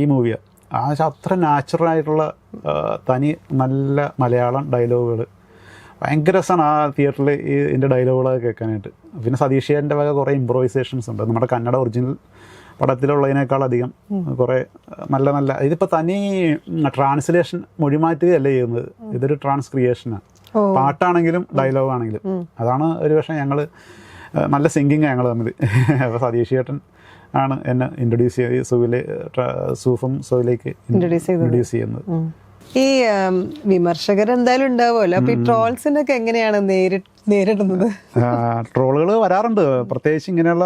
ഈ മൂവിയാണ്. അത്ര നാച്ചുറൽ ആയിട്ടുള്ള തനി നല്ല മലയാളം ഡയലോഗുകൾ, ഭയങ്കര രസമാണ് ആ തിയേറ്ററിൽ ഇതിൻ്റെ ഡയലോഗുകളൊക്കെ കേൾക്കാനായിട്ട്. പിന്നെ സതീഷേൻ്റെ വക കുറേ ഇമ്പ്രൂവൈസേഷൻസ് ഉണ്ട് നമ്മുടെ കന്നഡ ഒറിജിനൽ പടത്തിലുള്ളതിനേക്കാളധികം കുറേ നല്ല നല്ല. ഇതിപ്പോൾ തനി ട്രാൻസ്ലേഷൻ മൊഴിമാറ്റുകയല്ല ചെയ്യുന്നത്, ഇതൊരു ട്രാൻസ് ക്രിയേഷനാണ്. പാട്ടാണെങ്കിലും ഡയലോഗാണെങ്കിലും അതാണ് ഒരു പക്ഷേ ഞങ്ങൾ നല്ല സിംഗിങ് ഞങ്ങൾ തമ്മിൽ. അപ്പോൾ സതീഷ് ചേട്ടൻ ആണ് എന്നെ ഇൻട്രൊഡ്യൂസ് ചെയ്ത് സൂഫും സോയിലേക്ക് ഇൻട്രൊഡ്യൂസ് ചെയ്യുന്നത്. ഈ വിമർശകർ എന്തായാലും ഉണ്ടാവുമല്ലോ, അപ്പൊ ഈ ട്രോൾസിനൊക്കെ എങ്ങനെയാണ് നേരിടുന്നത്? ട്രോളുകൾ വരാറുണ്ട്, പ്രത്യേകിച്ച് ഇങ്ങനെയുള്ള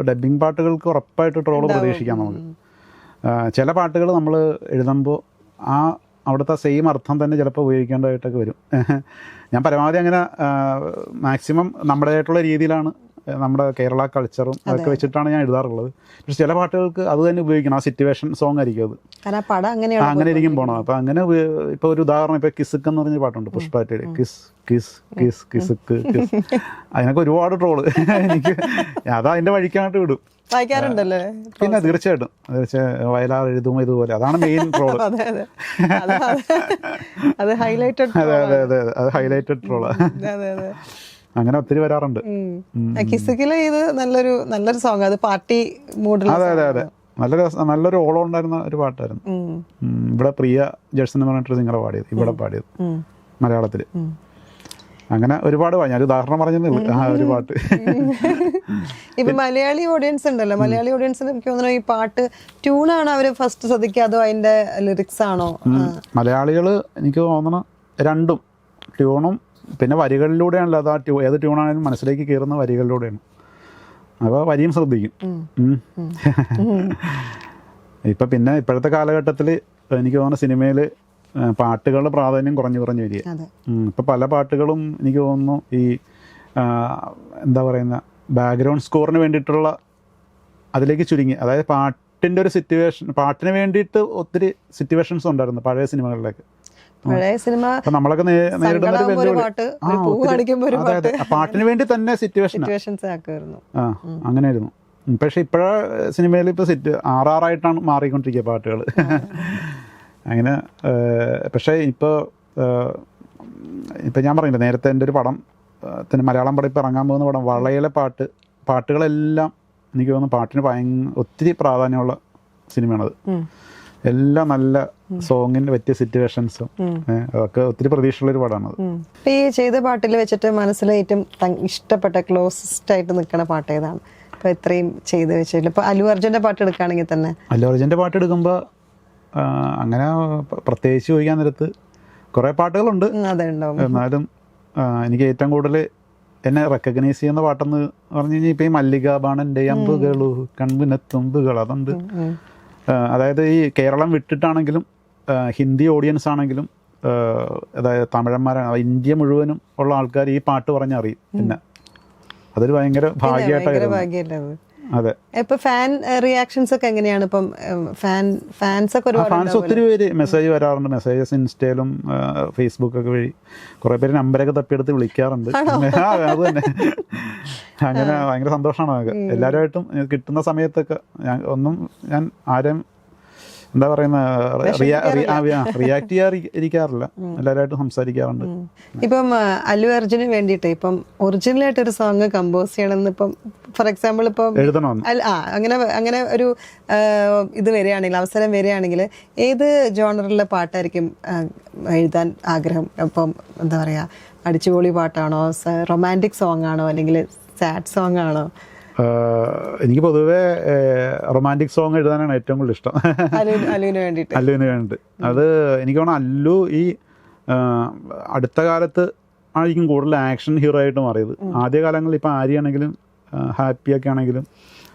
ഡബ്ബിംഗ് പാട്ടുകൾക്ക് ഉറപ്പായിട്ട് ട്രോള് പ്രതീക്ഷിക്കാം നമുക്ക്. ചില പാട്ടുകൾ നമ്മൾ എഴുതുമ്പോൾ അവിടുത്തെ സെയിം അർത്ഥം തന്നെ ചിലപ്പോൾ ഉപയോഗിക്കേണ്ടതായിട്ടൊക്കെ വരും. ഞാൻ പരമാവധി അങ്ങനെ മാക്സിമം നമ്മുടേതായിട്ടുള്ള രീതിയിലാണ്, നമ്മുടെ കേരള കൾച്ചറും അതൊക്കെ വെച്ചിട്ടാണ് ഞാൻ എഴുതാറുള്ളത്. പക്ഷെ ചില പാട്ടുകൾക്ക് അത് തന്നെ ഉപയോഗിക്കണം, ആ സിറ്റുവേഷൻ സോങ് ആയിരിക്കും അത്, അങ്ങനെ ഇരിക്കും പോകണം. അപ്പം അങ്ങനെ ഇപ്പോൾ ഒരു ഉദാഹരണം, ഇപ്പോൾ കിസുക്ക് എന്ന് പറഞ്ഞ പാട്ടുണ്ട് പുഷ്പാറ്റയുടെ, കിസ് കിസ് കിസ് കിസുക്ക് കിസ്, അതിനൊക്കെ ഒരുപാട് ട്രോള് എനിക്ക് അതാ അതിൻ്റെ വഴിക്കാനായിട്ട് വിടും. വായിക്കാറുണ്ടല്ലേ? പിന്നെ തീർച്ചയായിട്ടും വയലാർ എഴുതും ഇതുപോലെ, അതാണ് മെയിൻ ട്രോള്. അത് ഹൈലൈറ്റഡ് അത് ഹൈലൈറ്റഡ് ട്രോളാണ്. അങ്ങനെ ഒത്തിരി വരാറുണ്ട്. കിസുക്കിലെ ഇത് നല്ലൊരു സോങ്, അത് പാർട്ടി മൂഡിൽ. അതെ നല്ലൊരു ഓളം ഉണ്ടായിരുന്ന ഒരു പാട്ടായിരുന്നു. ഇവിടെ പ്രിയ ജഡ്സൺ എന്ന് പറഞ്ഞിട്ട് സിംഗർ പാടിയത്, ഇവിടെ പാടിയത് മലയാളത്തിൽ. അങ്ങനെ ഒരുപാട് ഞാൻ ഉദാഹരണം പറഞ്ഞതേ ആ ഒരു പാട്ട്. ഇപ്പൊ മലയാളി ഓഡിയൻസ് ഉണ്ടല്ലോ, മലയാളി ഓഡിയൻസിന് എനിക്ക് തോന്നുന്നു ഈ പാട്ട് ട്യൂണാണ് അവര് ഫസ്റ്റ് ശ്രദ്ധിക്കുക, അതോ അതിന്റെ ലിറിക്സ് ആണോ? മലയാളികള് എനിക്ക് തോന്നണം രണ്ടും, ട്യൂണും പിന്നെ വരികളിലൂടെയാണല്ലോ. അത് ഏത് ട്യൂണാണെങ്കിലും മനസ്സിലേക്ക് കയറുന്ന വരികളിലൂടെയാണ്. അപ്പോൾ വരിയും ശ്രദ്ധിക്കും. ഇപ്പം പിന്നെ ഇപ്പോഴത്തെ കാലഘട്ടത്തിൽ എനിക്ക് തോന്നുന്ന സിനിമയിൽ പാട്ടുകളുടെ പ്രാധാന്യം കുറഞ്ഞു വരിക. ഇപ്പം പല പാട്ടുകളും എനിക്ക് തോന്നുന്നു ഈ എന്താ പറയുന്ന ബാക്ക്ഗ്രൗണ്ട് സ്കോറിന് വേണ്ടിയിട്ടുള്ള അതിലേക്ക് ചുരുങ്ങി. അതായത് പാട്ടിൻ്റെ ഒരു സിറ്റുവേഷൻ, പാട്ടിന് വേണ്ടിയിട്ട് ഒത്തിരി സിറ്റുവേഷൻസ് ഉണ്ടായിരുന്നു പഴയ സിനിമകളിലേക്ക്. പഴയ സിനിമ നമ്മളൊക്കെ നേരിടുന്ന പാട്ടിന് വേണ്ടി തന്നെ സിറ്റുവേഷൻസ് അങ്ങനെയായിരുന്നു. പക്ഷെ ഇപ്പോഴ സിനിമയിൽ ഇപ്പോൾ ആറാറായിട്ടാണ് മാറിക്കൊണ്ടിരിക്കുക പാട്ടുകൾ. അങ്ങനെ പക്ഷേ ഇപ്പോൾ ഞാൻ പറഞ്ഞില്ല നേരത്തെ എൻ്റെ ഒരു പടം മലയാളം പടം ഇപ്പോൾ ഇറങ്ങാൻ പോകുന്ന പടം വളയിലെ പാട്ടുകളെല്ലാം എനിക്ക് തോന്നുന്നു പാട്ടിന് ഒത്തിരി പ്രാധാന്യമുള്ള സിനിമയാണത്. എല്ലാം നല്ല സോങ്ങിന് പറ്റിയ സിറ്റുവേഷൻസും അതൊക്കെ ഒത്തിരി പ്രതീക്ഷയുള്ളൊരു പടമാണത്. ഈ ചെയ്ത പാട്ടിൽ വെച്ചിട്ട് മനസ്സിൽ ഏറ്റവും ഇഷ്ടപ്പെട്ട ക്ലോസസ്റ്റ് ആയിട്ട് നിൽക്കുന്ന പാട്ട് ഏതാണ്? ഇപ്പൊ ഇത്രയും ചെയ്ത് വെച്ചിട്ട് ഇപ്പൊ അല്ലു അർജുന്റെ പാട്ട് എടുക്കുകയാണെങ്കിൽ തന്നെ, അല്ലു അർജുന്റെ പാട്ട് എടുക്കുമ്പോൾ അങ്ങനെ പ്രത്യേകിച്ച് ചോദിക്കാൻ നേരത്ത് കുറേ പാട്ടുകളുണ്ട്. എന്നാലും എനിക്ക് ഏറ്റവും കൂടുതൽ എന്നെ റെക്കഗ്നൈസ് ചെയ്യുന്ന പാട്ടെന്ന് പറഞ്ഞു കഴിഞ്ഞാൽ ഇപ്പം ഈ മല്ലിക ബാണൻ്റെ അമ്പുകളു കൺമുനത്തുമ്പുകൾ അതുണ്ട്. അതായത് ഈ കേരളം വിട്ടിട്ടാണെങ്കിലും ഹിന്ദി ഓഡിയൻസ് ആണെങ്കിലും അതായത് തമിഴന്മാരാണ്, ഇന്ത്യ മുഴുവനും ഉള്ള ആൾക്കാർ ഈ പാട്ട് പറഞ്ഞറിയും. പിന്നെ അതൊരു ഭയങ്കര ഭാഗ്യമായിട്ടായിരുന്നു. അതെ. ഇപ്പൊ ഫാൻ റിയാക്ഷൻസ് ഒക്കെ എങ്ങനെയാണ്? ഇപ്പം ഫാൻസ് ഒത്തിരി പേര് മെസ്സേജ് വരാറുണ്ട്. മെസ്സേജസ് ഇൻസ്റ്റയിലും ഫേസ്ബുക്കൊക്കെ വഴി കുറെ പേര് നമ്പരൊക്കെ തപ്പിയെടുത്ത് വിളിക്കാറുണ്ട്. അത് തന്നെ അങ്ങനെ ഭയങ്കര സന്തോഷമാണ് നമുക്ക് എല്ലാവരുമായിട്ടും കിട്ടുന്ന സമയത്തൊക്കെ. ഞാൻ ആരും എന്താ പറയുന്ന റിയാക്ട് ചെയ്യാറില്ല, എല്ലാവരുമായിട്ടും സംസാരിക്കാറുണ്ട്. ഇപ്പം അല്ലു അർജുന് വേണ്ടിയിട്ട് ഇപ്പം ഒറിജിനലായിട്ട് ഒരു സോങ് കമ്പോസ് ചെയ്യണമെന്ന് ഇപ്പം ഫോർ എക്സാമ്പിൾ ഇപ്പം അങ്ങനെ ഒരു ഇത് വരികയാണെങ്കിൽ, അവസരം വരികയാണെങ്കിൽ ഏത് ജോണറിലെ പാട്ടായിരിക്കും എഴുതാൻ ആഗ്രഹം? ഇപ്പം എന്താ പറയുക, അടിച്ചുപൊളി പാട്ടാണോ, റൊമാൻറ്റിക് സോങ് ആണോ, അല്ലെങ്കിൽ സാഡ് സോങ് ആണോ? എനിക്ക് പൊതുവെ റൊമാൻറ്റിക് സോങ് എഴുതാനാണ് ഏറ്റവും കൂടുതൽ ഇഷ്ടം. അല്ലുവിന് വേണ്ടിയിട്ട് അത് എനിക്ക് തോന്നുന്നു അല്ലു ഈ അടുത്ത കാലത്ത് ആയിരിക്കും കൂടുതൽ ആക്ഷൻ ഹീറോ ആയിട്ട് മാറിയത്. ആദ്യകാലങ്ങളിൽ ഇപ്പം ആര്യാണെങ്കിലും ഹാപ്പിയൊക്കെ ആണെങ്കിലും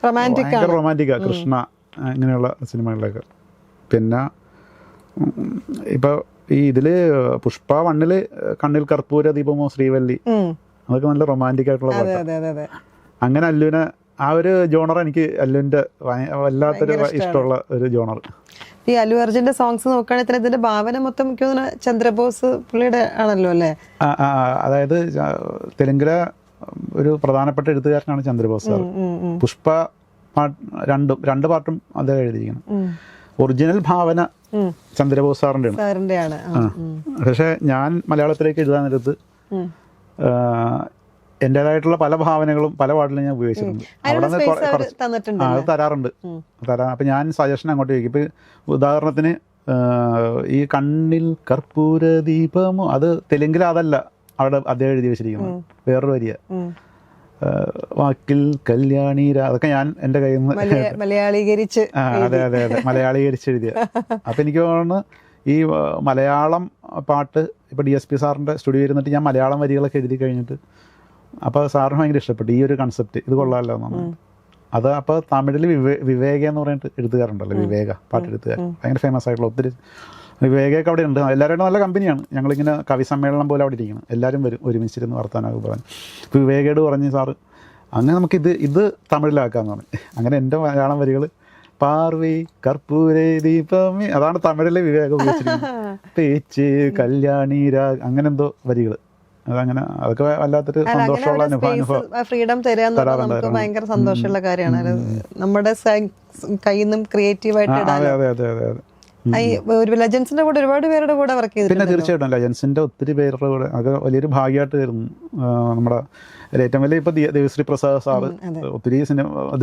റൊമാൻറ്റിക്കാണ്, കൃഷ്ണ ഇങ്ങനെയുള്ള സിനിമകളിലൊക്കെ. പിന്നെ ഇപ്പോൾ ഈ ഇതിൽ പുഷ്പ 1 കണ്ണിൽ കർപ്പൂര ദീപമോ ശ്രീവല്ലി അതൊക്കെ നല്ല റൊമാൻറ്റിക് ആയിട്ടുള്ള പാട്ടാണ്. അങ്ങനെ അല്ലുവിനെ ആ ഒരു ജോണർ എനിക്ക് അല്ലുവിൻ്റെ വല്ലാത്തൊരു ഇഷ്ടമുള്ള ഒരു ജോണർ. ഈ അല്ലു അർജുന്റെ സോങ്സ് നോക്കുകയാണെങ്കിൽ തന്നെ ഇതിന്റെ ഭാവന മൊത്തം ചന്ദ്രബോസ് പുള്ളിയുടെ ആണല്ലോ അല്ലേ? അതായത് തെലുങ്കിലെ ഒരു പ്രധാനപ്പെട്ട എഴുത്തുകാരനാണ് ചന്ദ്രബോസ് സാർ. പുഷ്പ രണ്ട് പാട്ടും അദ്ദേഹം എഴുതിയിരിക്കണം. ഒറിജിനൽ ഭാവന ചന്ദ്രബോസ് സാറിൻ്റെ ആണ്. പക്ഷെ ഞാൻ മലയാളത്തിലേക്ക് എഴുതാൻ നേരത്ത് എൻ്റേതായിട്ടുള്ള പല ഭാവനകളും പല പാട്ടിലും ഞാൻ ഉപയോഗിച്ചിട്ടുണ്ട്. അവിടെ നിന്ന് അത് തരാറുണ്ട്. അപ്പം ഞാൻ സജഷൻ അങ്ങോട്ട് ചോദിക്കും. ഇപ്പം ഉദാഹരണത്തിന് ഈ കണ്ണിൽ കർപ്പൂര ദീപമോ, അത് തെലുങ്കിൽ അതല്ല അവിടെ അദ്ദേഹം എഴുതി വെച്ചിരിക്കുന്നത്, വേറൊരു വരിയ. വാക്കിൽ കല്യാണീര, അതൊക്കെ ഞാൻ എൻ്റെ കയ്യിൽ നിന്ന് മലയാളീകരിച്ച് അതെ അതെ അതെ മലയാളീകരിച്ച് എഴുതിയ. അപ്പം എനിക്ക് തോന്നുന്നു ഈ മലയാളം പാട്ട് ഇപ്പോൾ DSP സാറിൻ്റെ സ്റ്റുഡിയോ ഇരുന്നിട്ട് ഞാൻ മലയാളം വരികളൊക്കെ എഴുതി കഴിഞ്ഞിട്ട് അപ്പോൾ സാറിന് ഭയങ്കര ഇഷ്ടപ്പെട്ടു ഈ ഒരു കൺസെപ്റ്റ്, ഇത് കൊള്ളാമല്ലോ എന്നാണ്. അത് അപ്പോൾ തമിഴിൽ വിവേക എന്ന് പറഞ്ഞിട്ട് എഴുത്തുകാരുണ്ടല്ലോ, വിവേക പാട്ടെഴുത്തുകാർ, ഭയങ്കര ഫേമസ് ആയിട്ടുള്ള ഒത്തിരി വിവേകയൊക്കെ അവിടെ ഉണ്ട്. എല്ലാവരും നല്ല കമ്പനിയാണ്. ഞങ്ങളിങ്ങനെ കവി സമ്മേളനം പോലെ അവിടെ ഇരിക്കണം, എല്ലാവരും വരും ഒരുമിച്ചിരുന്ന് വർത്താനമൊക്കെ പറഞ്ഞു. ഇപ്പോൾ വിവേകയോട് പറഞ്ഞ് സാറ് അങ്ങനെ നമുക്കിത് തമിഴിലാക്കാമെന്ന് പറഞ്ഞു. അങ്ങനെ എൻ്റെ മലയാളം വരികൾ പാർവി കർപ്പൂരേ ദീപമേ, അതാണ് തമിഴിലെ വിവേകം ഉപയോഗിച്ചിരിക്കുന്നത്. പേച്ച് കല്യാണി അങ്ങനെ എന്തോ വരികൾ. അതങ്ങനെ അതൊക്കെ വല്ലാത്തൊരു സന്തോഷമുള്ള അനുഭവം. ഫ്രീഡം തരാന്ന് ഭയങ്കര സന്തോഷമുള്ള കാര്യമാണ്. നമ്മുടെ കയ്യിൽ നിന്നും ക്രിയേറ്റീവായിട്ട് അതെ അതെ അതെ അതെ അതെ. ലെജൻസിന്റെ കൂടെ ഒരുപാട് പേരുടെ കൂടെ വർക്ക് ചെയ്തു. പിന്നെ തീർച്ചയായിട്ടും ലെജൻസിന്റെ ഒത്തിരി പേരുടെ കൂടെ അത് വലിയൊരു ഭാഗ്യമായിട്ട് വരുന്നു. നമ്മുടെ ഏറ്റവും വലിയ ഇപ്പൊ ദേവശ്രീ പ്രസാദ് സാറ് ഒത്തിരി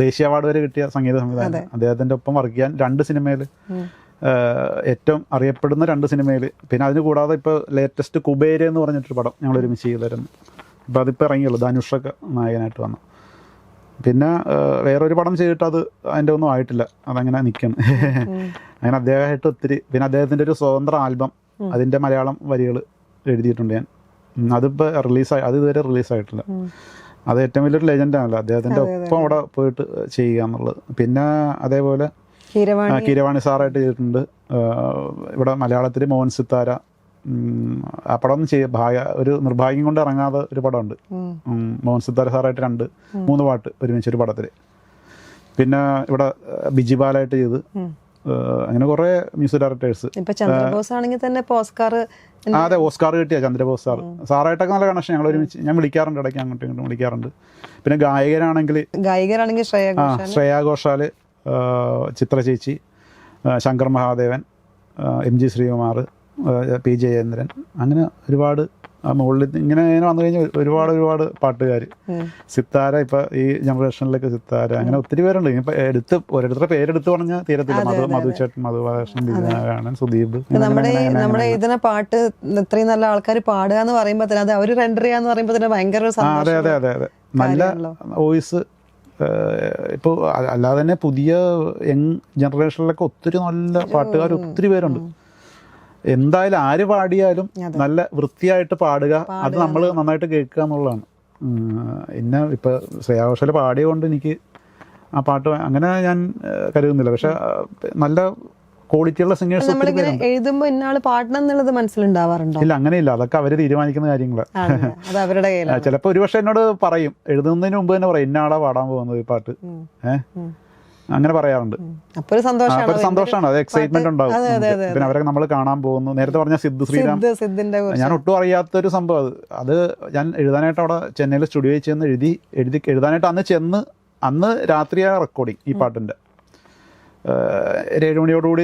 ദേശീയ അവാർഡ് വരെ കിട്ടിയ സംഗീത സംവിധാനം. അദ്ദേഹത്തിന്റെ ഒപ്പം വർക്ക് ചെയ്യാൻ 2 സിനിമയിൽ, ഏറ്റവും അറിയപ്പെടുന്ന 2 സിനിമയിൽ. പിന്നെ അതിന് കൂടാതെ ഇപ്പോൾ ലേറ്റസ്റ്റ് കുബേര എന്ന് പറഞ്ഞിട്ടൊരു പടം ഞങ്ങൾ ഒരുമിച്ച് ചെയ്തായിരുന്നു. ഇപ്പം അതിപ്പോൾ ഇറങ്ങിയുള്ളൂ, ധനുഷൊക്കെ നായകനായിട്ട് വന്നു. പിന്നെ വേറൊരു പടം ചെയ്തിട്ട് അത് അതിൻ്റെ ഒന്നും ആയിട്ടില്ല, അതങ്ങനെ നിൽക്കണം. അങ്ങനെ അദ്ദേഹമായിട്ട് ഒത്തിരി. പിന്നെ അദ്ദേഹത്തിൻ്റെ ഒരു സ്വതന്ത്ര ആൽബം, അതിൻ്റെ മലയാളം വരികൾ എഴുതിയിട്ടുണ്ട് ഞാൻ. അതിപ്പോൾ അത് ഇതുവരെ റിലീസായിട്ടില്ല. അത് ഏറ്റവും വലിയൊരു ലെജൻഡാണല്ലോ, അദ്ദേഹത്തിൻ്റെ ഒപ്പം അവിടെ പോയിട്ട് ചെയ്യുക എന്നുള്ളത്. പിന്നെ അതേപോലെ കീരവാണി സാറായിട്ട് ചെയ്തിട്ടുണ്ട്. ഇവിടെ മലയാളത്തിൽ മോഹൻ സിത്താര. ആ പടം ഒരു നിർഭാഗ്യം കൊണ്ട് ഇറങ്ങാതെ ഒരു പടമുണ്ട്, മോഹൻ സിത്താര സാറായിട്ട് 2-3 പാട്ട് ഒരുമിച്ച് ഒരു പടത്തിൽ. പിന്നെ ഇവിടെ ബിജിബാലായിട്ട് ചെയ്ത്. അങ്ങനെ കുറെ മ്യൂസിക് ഡയറക്ടേഴ്സ്. അതെ, ഓസ്കാർ കിട്ടിയ ചന്ദ്രബോസ് സാറായിട്ടൊക്കെ നല്ല കണക്ഷൻ. ഞങ്ങൾ ഒരുമിച്ച് ഞാൻ വിളിക്കാറുണ്ട്, ഇടയ്ക്ക് അങ്ങോട്ടും ഇങ്ങോട്ടും വിളിക്കാറുണ്ട്. പിന്നെ ഗായകരാണെങ്കിൽ ശ്രേയാ ഘോഷാല്, ചിത്ര ചേച്ചി, ശങ്കർ മഹാദേവൻ, MG ശ്രീകുമാർ, P ജയേന്ദ്രൻ, അങ്ങനെ ഒരുപാട് മുകളിൽ ഇങ്ങനെ വന്നു കഴിഞ്ഞാൽ ഒരുപാട് പാട്ടുകാർ. സിത്താര, ഇപ്പൊ ഈ ജനറേഷനിലൊക്കെ സിത്താര, അങ്ങനെ ഒത്തിരി പേരുണ്ട്. ഇപ്പൊ ഓരോരുത്തരുടെ പേരെടുത്ത് പറഞ്ഞാൽ തീരത്തില്ല. മധുചേട്ടൻ, മധുബാലകൃഷ്ണൻ, ബിജുനാരായണൻ, സുദീപ്. നമ്മുടെ ഇതിനെ പാട്ട് ഇത്രയും നല്ല ആൾക്കാർ പാടുക എന്ന് പറയുമ്പോൾ തന്നെ, അത് അവര് റെൻഡർ ചെയ്യാന്ന് പറയുമ്പോൾ തന്നെ ഭയങ്കര അതെ അതെ അതെ അതെ നല്ല വോയിസ്. ഇപ്പോൾ അല്ലാതെ തന്നെ പുതിയ യങ് ജനറേഷനിലൊക്കെ ഒത്തിരി നല്ല പാട്ടുകാർ ഒത്തിരി പേരുണ്ട്. എന്തായാലും ആര് പാടിയാലും നല്ല വൃത്തിയായിട്ട് പാടുക, അത് നമ്മൾ നന്നായിട്ട് കേൾക്കുക എന്നുള്ളതാണ്. പിന്നെ ഇപ്പോൾ ശ്രേയാ ഘോഷാൽ പാടിയ കൊണ്ട് എനിക്ക് ആ പാട്ട് അങ്ങനെ ഞാൻ കരുതുന്നില്ല. പക്ഷെ നല്ല ക്വാളിറ്റിയുള്ള സിംഗേഴ്സ് എഴുതുമ്പോൾ ഇന്നാള് പാടണം എന്നുള്ളത് മനസ്സിലുണ്ടാവാറുണ്ടോ? ഇല്ല, അങ്ങനെയില്ല. അതൊക്കെ അവർ തീരുമാനിക്കുന്ന കാര്യങ്ങളാണ്. ചിലപ്പോൾ ഒരുപക്ഷെ എന്നോട് പറയും, എഴുതുന്നതിന് മുമ്പ് തന്നെ പറയും ഇന്ന ആളാ പാടാൻ പോകുന്നത് ഈ പാട്ട്, അങ്ങനെ പറയാറുണ്ട്. അപ്പൊ സന്തോഷമാണ്, അത് എക്സൈറ്റ്മെന്റ് ഉണ്ടാവും. പിന്നെ അവരെ നമ്മൾ കാണാൻ പോകുന്നു. നേരത്തെ പറഞ്ഞ സിദ്ധു ശ്രീറാം, ഞാൻ ഒട്ടും അറിയാത്തൊരു സംഭവം. അത് ഞാൻ എഴുതാനായിട്ട് അവിടെ ചെന്നൈയിൽ സ്റ്റുഡിയോയിൽ ചെന്ന് എഴുതാനായിട്ട് അന്ന് രാത്രിയാണ് റെക്കോർഡിങ് ഈ പാട്ടിന്റെ. 7 മണിയോടുകൂടി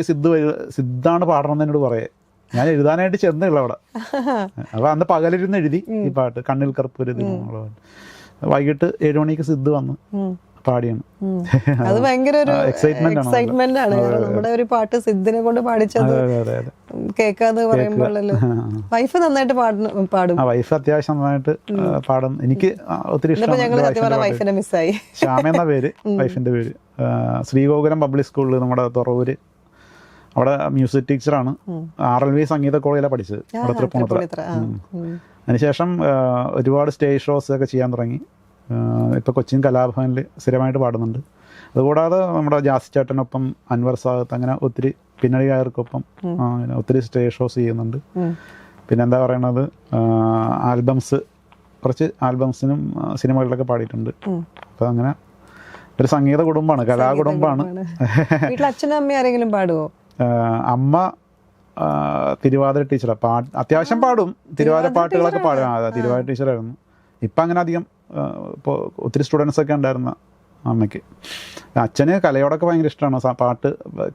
സിദ്ധാണ് പാടണമെന്ന് എന്നോട് പറയേ. ഞാൻ എഴുതാനായിട്ട് ചെന്നുള്ള അവിടെ. അപ്പൊ അന്ന് പകലിരുന്ന് എഴുതി ഈ പാട്ട്, കണ്ണിൽ കറുപ്പൊരു പാട്ട്. വൈകിട്ട് 7 മണിക്ക് സിദ്ധ് വന്ന് പാടിയാണ്. അത് ഭയങ്കര ഒരു എക്സൈറ്റ്മെന്റ് ആണ്. നമ്മുടെ ഒരു പാട്ട് സിദ്ധിനെ കൊണ്ട് പാടിച്ചത് കേൾക്കാന്ന് പറയുമ്പോഴല്ലോ. വൈഫ് നന്നായിട്ട് പാടും. വൈഫ് അത്യാവശ്യം നന്നായിട്ട് പാടും. എനിക്ക് ഒത്തിരി ഇഷ്ടമാണ്. വൈഫിനെ മിസ്സായി. ശ്യാമ എന്ന പേര് വൈഫിന്റെ പേര്. ശ്രീഗോകുലം പബ്ലിക് സ്കൂളിൽ നമ്മുടെ തുറവൂര്, അവിടെ മ്യൂസിക് ടീച്ചറാണ്. RLV സംഗീത കോളേജിലാണ് പഠിച്ചത്, അവിടെ തൃപ്പൂണിത്തുറ. അതിനുശേഷം ഒരുപാട് സ്റ്റേജ് ഷോസ് ഒക്കെ ചെയ്യാൻ തുടങ്ങി. ഇപ്പോൾ കൊച്ചിൻ കലാഭവനിൽ സ്ഥിരമായിട്ട് പാടുന്നുണ്ട്. അതുകൂടാതെ നമ്മുടെ ജാസി ചേട്ടനൊപ്പം, അൻവർ സാദത്ത്, അങ്ങനെ ഒത്തിരി പിന്നണി ഗായകർക്കൊപ്പം ഒത്തിരി സ്റ്റേജ് ഷോസ് ചെയ്യുന്നുണ്ട്. പിന്നെ എന്താ പറയണത്, കുറച്ച് ആൽബംസിനും സിനിമകളിലൊക്കെ പാടിയിട്ടുണ്ട്. അപ്പോൾ അങ്ങനെ ഒരു സംഗീത കുടുംബമാണ്, കലാകുടുംബമാണ്. അച്ഛനും അമ്മയും ആരെങ്കിലും പാടുവോ? അമ്മ തിരുവാതിര ടീച്ചറാണ്. അത്യാവശ്യം പാടും, തിരുവാതിര പാട്ടുകളൊക്കെ പാടും. തിരുവാതിര ടീച്ചറായിരുന്നു. ഇപ്പം അങ്ങനെ അധികം ഇപ്പോൾ ഒത്തിരി സ്റ്റുഡൻസൊക്കെ ഉണ്ടായിരുന്ന അമ്മയ്ക്ക്. അച്ഛന് കലയോടൊക്കെ ഭയങ്കര ഇഷ്ടമാണ്, പാട്ട്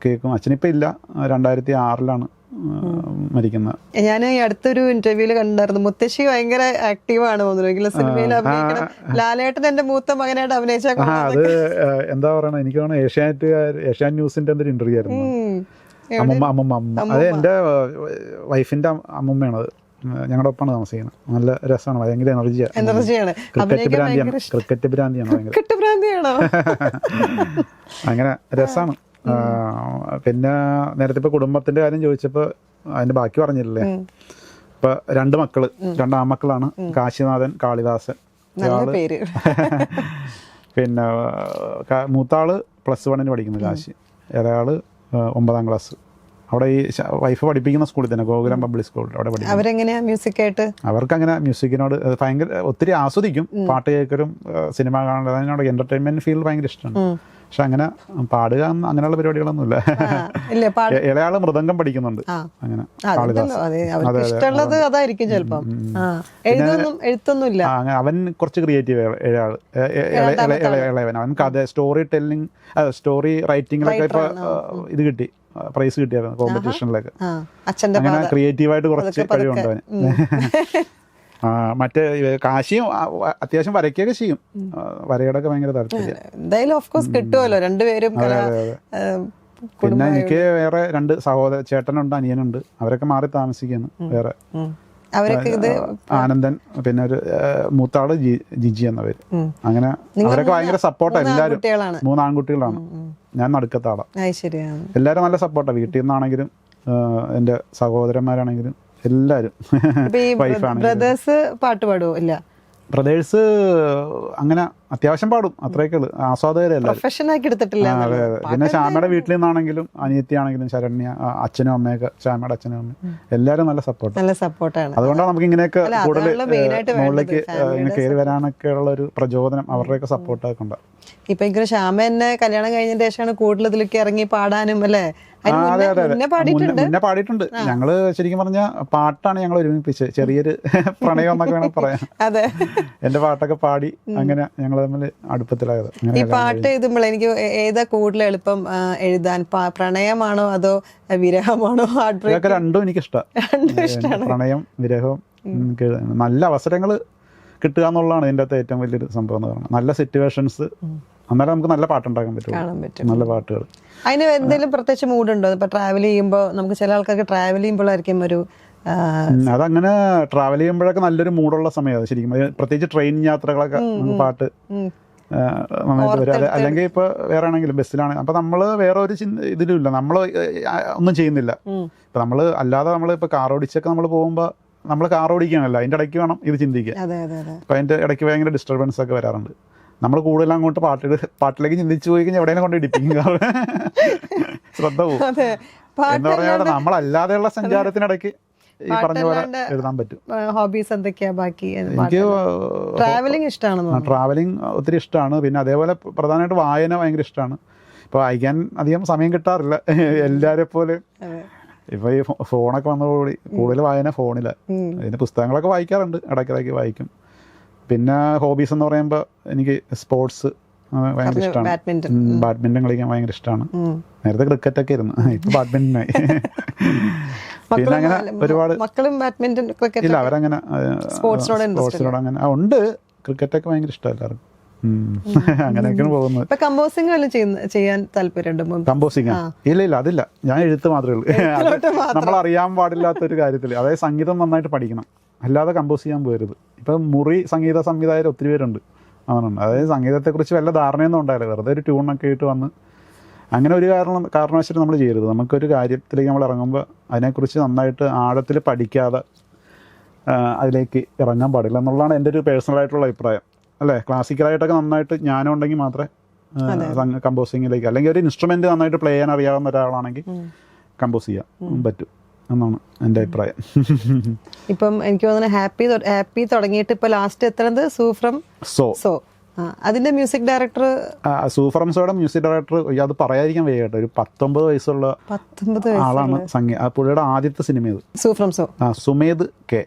കേൾക്കും. അച്ഛനിപ്പോൾ ഇല്ല, 2006 മരിക്കുന്നത്. ഞാൻ ഈ അടുത്തൊരു ഇന്റർവ്യൂല് കണ്ടായിരുന്നു, മുത്തശ്ശി ഭയങ്കര ആക്റ്റീവാണ് തോന്നുന്നു സിനിമയിൽ അഭിനയിക്കണം. ലാലേട്ടൻ എന്റെ മൂത്ത മകനായിട്ട് അഭിനയിച്ചാൽ അത് എന്താ പറയണ, എനിക്ക് തോന്നുന്നു ഏഷ്യാൻ ന്യൂസിന്റെ എന്തൊരു ഇന്റർവ്യൂ ആയിരുന്നു. അമ്മൂമ്മ അത് എൻ്റെ വൈഫിന്റെ അമ്മൂമ്മയാണ്. അത് ഞങ്ങളുടെ ഒപ്പമാണ് താമസിക്കുന്നത്. നല്ല രസമാണ്, ഭയങ്കര എനർജിയാണ്. ക്രിക്കറ്റ് ഭ്രാന്തിയാണ്. അങ്ങനെ രസമാണ്. പിന്നെ നേരത്തെ ഇപ്പൊ കുടുംബത്തിന്റെ കാര്യം ചോദിച്ചപ്പോ അതിന്റെ ബാക്കി പറഞ്ഞില്ലേ. ഇപ്പൊ 2 മക്കള്, 2 ആൺമക്കളാണ്, കാശിനാഥൻ, കാളിദാസൻ. പിന്നെ മൂത്താള് +1 പഠിക്കുന്നു കാശി, ഇളയാള് 9ാം ക്ലാസ്. അവിടെ ഈ വൈഫ് പഠിപ്പിക്കുന്ന സ്കൂളിൽ തന്നെ, ഗോകുലം പബ്ലിക് സ്കൂൾ, അവിടെ പഠിക്കും. അവരെങ്ങനെയാ മ്യൂസിക്കായിട്ട്? അവർക്ക് അങ്ങനെ മ്യൂസിക്കിനോട് ഭയങ്കര ഒത്തിരി ആസ്വദിക്കും. പാട്ട് കേൾക്കലും സിനിമ കാണലും അതിനോട് എന്റർടൈൻമെന്റ് ഫീൽഡ് ഭയങ്കര ഇഷ്ടമാണ്. പക്ഷെ അങ്ങനെ പാടുക അങ്ങനെയുള്ള പരിപാടികളൊന്നുമില്ല. ഇളയാള് മൃദംഗം പഠിക്കുന്നുണ്ട്. അങ്ങനെ ഇഷ്ടമുള്ളത് അതായിരിക്കും ചിലപ്പം. എഴുത്തൊന്നുമില്ല. അവൻ കുറച്ച് ക്രിയേറ്റീവ്. ഇളയവൻ അവൻ കഥ, സ്റ്റോറി ടെല്ലിംഗ്, സ്റ്റോറി റൈറ്റിംഗിലൊക്കെ ഇപ്പൊ ഇത് കിട്ടി, പ്രൈസ് കിട്ടിയായിരുന്നു കോമ്പറ്റീഷനിലൊക്കെ. അങ്ങനെ ക്രിയേറ്റീവായിട്ട് കുറച്ച് കഴിവുണ്ട് അവന്. മറ്റേ കാശിയും അത്യാവശ്യം വരയ്ക്കൊക്കെ ചെയ്യും. വരയുടെ ഒക്കെ ഭയങ്കര താല്പര്യം. എന്തായാലും ഓഫ് കോഴ്സ് കിട്ടുമല്ലോ രണ്ടുപേരും. പിന്നെ എനിക്ക് വേറെ 2 ചേട്ടനുണ്ട്, അനിയനുണ്ട്. അവരൊക്കെ മാറി താമസിക്കുന്നു വേറെ. ആനന്ദൻ, പിന്നെ ഒരു മൂത്താള് ജിജി എന്ന പേര്. അങ്ങനെ അവരൊക്കെ ഭയങ്കര സപ്പോർട്ടാണ്. എല്ലാവരും 3 ആൺകുട്ടികളാണ്, ഞാൻ നടുക്കത്തെ ആളാ. എല്ലാവരും നല്ല സപ്പോർട്ടാണ്. വീട്ടിൽ നിന്നാണെങ്കിലും എൻ്റെ സഹോദരന്മാരാണെങ്കിലും എല്ലാവരും. ബ്രദേഴ്സ് പാട്ട് പാടുവോ? ഇല്ല. ബ്രദേഴ്സ് അങ്ങനെ അത്യാവശ്യം പാടും, അത്രയൊക്കെ ഉള്ളു. ആസ്വാദകരല്ല, പ്രൊഫഷനാക്കി എടുത്തിട്ടില്ല. അതെ അതെ. പിന്നെ ശ്യാമയുടെ വീട്ടിൽ നിന്നാണെങ്കിലും അനിയത്തിയാണെങ്കിലും ശരണ്യ, അച്ഛനും അമ്മയൊക്കെ, ശ്യാമയുടെ അച്ഛനും അമ്മയും എല്ലാവരും നല്ല സപ്പോർട്ടാണ്. അതുകൊണ്ടാണ് നമുക്ക് ഇങ്ങനെയൊക്കെ കൂടുതൽ മുകളിലേക്ക് ഇങ്ങനെ കയറി വരാനൊക്കെ ഉള്ള ഒരു പ്രചോദനം അവരുടെയൊക്കെ സപ്പോർട്ടൊക്കെ ഉണ്ട്. ഇപ്പൊ എനിക്ക് ശ്യാമ എന്നെ കല്യാണം കഴിഞ്ഞതിന് ശേഷമാണ് കൂടുതൽ ഇതിലേക്ക് ഇറങ്ങി പാടാനും അല്ലേ? അതെ അതെ അതെ, മുന്നേ പാടിയിട്ടുണ്ട്. ഞങ്ങള് ശരിക്കും പറഞ്ഞ പാട്ടാണ് ഞങ്ങൾ ഒരുമിപ്പിച്ച്, ചെറിയൊരു പ്രണയം എന്നൊക്കെ വേണം പറയാം. എന്റെ പാട്ടൊക്കെ പാടി അങ്ങനെ ഞങ്ങൾ തമ്മിൽ അടുപ്പത്തിലായത്. ഈ പാട്ട് എഴുതുമ്പോൾ എനിക്ക് ഏതാ കൂടുതൽ എളുപ്പം എഴുതാൻ? പ്രണയമാണോ അതോ വിരഹമാണോ? ഇതൊക്കെ രണ്ടും എനിക്കിഷ്ടമാണ്. പ്രണയം, വിരഹവും. നല്ല അവസരങ്ങൾ കിട്ടുക എന്നുള്ളതാണ് ഇതിൻ്റെ അകത്ത് ഏറ്റവും വലിയൊരു സംഭവം എന്ന് പറയുന്നത്. നല്ല സിറ്റുവേഷൻസ്, അന്നേരം നമുക്ക് നല്ല പാട്ടുണ്ടാക്കാൻ പറ്റും, നല്ല പാട്ടുകൾ. അതിന് എന്തെങ്കിലും പ്രത്യേകിച്ച് മൂഡുണ്ടോ? ഇപ്പൊ ട്രാവൽ ചെയ്യുമ്പോൾ നമുക്ക് ചില ആൾക്കാർക്ക് ട്രാവൽ ചെയ്യുമ്പോഴായിരിക്കും ഒരു അതങ്ങനെ ട്രാവൽ ചെയ്യുമ്പോഴൊക്കെ നല്ലൊരു മൂഡുള്ള സമയമാണ് ശരിക്കും. പ്രത്യേകിച്ച് ട്രെയിൻ യാത്രകളൊക്കെ പാട്ട് നന്നായിട്ട് വരും. അല്ലെങ്കിൽ ഇപ്പൊ വേറെ ആണെങ്കിലും ബസ്സിലാണ്, അപ്പൊ നമ്മള് വേറെ ഒരു ഇതിലും ഇല്ല, നമ്മള് ഒന്നും ചെയ്യുന്നില്ല. ഇപ്പൊ നമ്മള് അല്ലാതെ നമ്മളിപ്പോ കാർ ഓടിച്ചൊക്കെ നമ്മൾ പോകുമ്പോ നമ്മൾ കാർ ഓടിക്കുകയാണല്ലോ, അതിന്റെ ഇടയ്ക്ക് വേണം ഇത് ചിന്തിക്കാൻ. അപ്പൊ അതിന്റെ ഇടയ്ക്ക് ഭയങ്കര ഡിസ്റ്റർബൻസ് ഒക്കെ വരാറുണ്ട്. നമ്മൾ കൂടുതൽ അങ്ങോട്ട് പാട്ടിലേക്ക് ചിന്തിച്ചു പോയി കഴിഞ്ഞാൽ എവിടെയും കൊണ്ട് ഇടിപ്പിക്കും, ശ്രദ്ധ പോകും. എന്ന് പറഞ്ഞാൽ നമ്മളല്ലാതെയുള്ള സഞ്ചാരത്തിനിടയ്ക്ക് ഈ പറഞ്ഞ പോലെ എഴുതാൻ പറ്റും. ഹോബീസ് എന്തൊക്കെയാ ബാക്കി? എനിക്ക് ട്രാവലിംഗ് ഇഷ്ടമാണ്. ട്രാവലിംഗ് ഒത്തിരി ഇഷ്ടമാണ്. പിന്നെ അതേപോലെ പ്രധാനമായിട്ട് വായന ഭയങ്കര ഇഷ്ടമാണ്. ഇപ്പോൾ വായിക്കാൻ അധികം സമയം കിട്ടാറില്ല എല്ലാവരെ പോലെ. ഇപ്പൊ ഈ ഫോണൊക്കെ വന്നതോടുകൂടി കൂടുതൽ വായന ഫോണിലാണ്. ഇതിന് പുസ്തകങ്ങളൊക്കെ വായിക്കാറുണ്ട്, ഇടയ്ക്കിടയ്ക്ക് വായിക്കും. പിന്നെ ഹോബീസ് എന്ന് പറയുമ്പോൾ എനിക്ക് സ്പോർട്സ് ഭയങ്കര ഇഷ്ടമാണ്. ബാഡ്മിന്റൺ കളിക്കാൻ ഭയങ്കര ഇഷ്ടമാണ്. നേരത്തെ ക്രിക്കറ്റ് ഒക്കെ ആയിരുന്നു, ഇപ്പൊ ബാഡ്മിന്റനായി. പിന്നെ അങ്ങനെ ഒരുപാട് ഇല്ല, അവരങ്ങനെ സ്പോർട്സിനോട് അങ്ങനെ ഉണ്ട്. ക്രിക്കറ്റൊക്കെ ഭയങ്കര ഇഷ്ടം എല്ലാവർക്കും. അങ്ങനെയൊക്കെയാണ് പോകുന്നത്. ചെയ്യാൻ താല്പര്യമുണ്ട്? കമ്പോസിങ് ഇല്ല അതില്ല, ഞാൻ എഴുത്ത് മാത്രമേ ഉള്ളൂ. നമ്മൾ അറിയാൻ പാടില്ലാത്തൊരു കാര്യത്തിൽ, അതായത് സംഗീതം നന്നായിട്ട് പഠിക്കണം, അല്ലാതെ കമ്പോസ് ചെയ്യാൻ പോകരുത്. ഇപ്പം സംഗീത സംവിധായകർ ഒത്തിരി പേരുണ്ട്, അങ്ങനെയുണ്ട്. അതായത് സംഗീതത്തെക്കുറിച്ച് വല്ല ധാരണയൊന്നും ഉണ്ടായില്ല, വെറുതെ ഒരു ട്യൂണൊക്കെ ആയിട്ട് വന്ന് അങ്ങനെ ഒരു കാരണവശാലും നമ്മൾ ചെയ്യരുത്. നമുക്കൊരു കാര്യത്തിലേക്ക് നമ്മൾ ഇറങ്ങുമ്പോൾ അതിനെക്കുറിച്ച് നന്നായിട്ട് ആഴത്തിൽ പഠിക്കാതെ അതിലേക്ക് ഇറങ്ങാൻ പാടില്ല എന്നുള്ളതാണ് എൻ്റെ ഒരു പേഴ്സണലായിട്ടുള്ള അഭിപ്രായം. അല്ലേ, ക്ലാസിക്കലായിട്ടൊക്കെ നന്നായിട്ട് ജ്ഞാനം ഉണ്ടെങ്കിൽ മാത്രമേ കമ്പോസിങ്ങിലേക്ക്, അല്ലെങ്കിൽ ഒരു ഇൻസ്ട്രുമെന്റ് നന്നായിട്ട് പ്ലേ ചെയ്യാൻ അറിയാവുന്ന ഒരാളാണെങ്കിൽ കമ്പോസ് ചെയ്യാൻ പറ്റും എന്നാണ് എൻ്റെ അഭിപ്രായം. ഇപ്പം എനിക്ക് തോന്നുന്നു ഹാപ്പി തുടങ്ങിയിട്ട് ഇപ്പൊ ലാസ്റ്റ് എത്തുന്നത് സോ അതിന്റെ മ്യൂസിക് ഡയറക്ടർ സൂഫ്രം സോയുടെ മ്യൂസിക് ഡയറക്ടർ, അത് പറയാതിരിക്കാൻ വയ്യട്ടെ, ഒരു 19 വയസ്സുള്ള ആളാണ്. പുള്ളിയുടെ ആദ്യത്തെ സിനിമ ഇത് സൂഫ്രം സോ. സുമേദ് കെ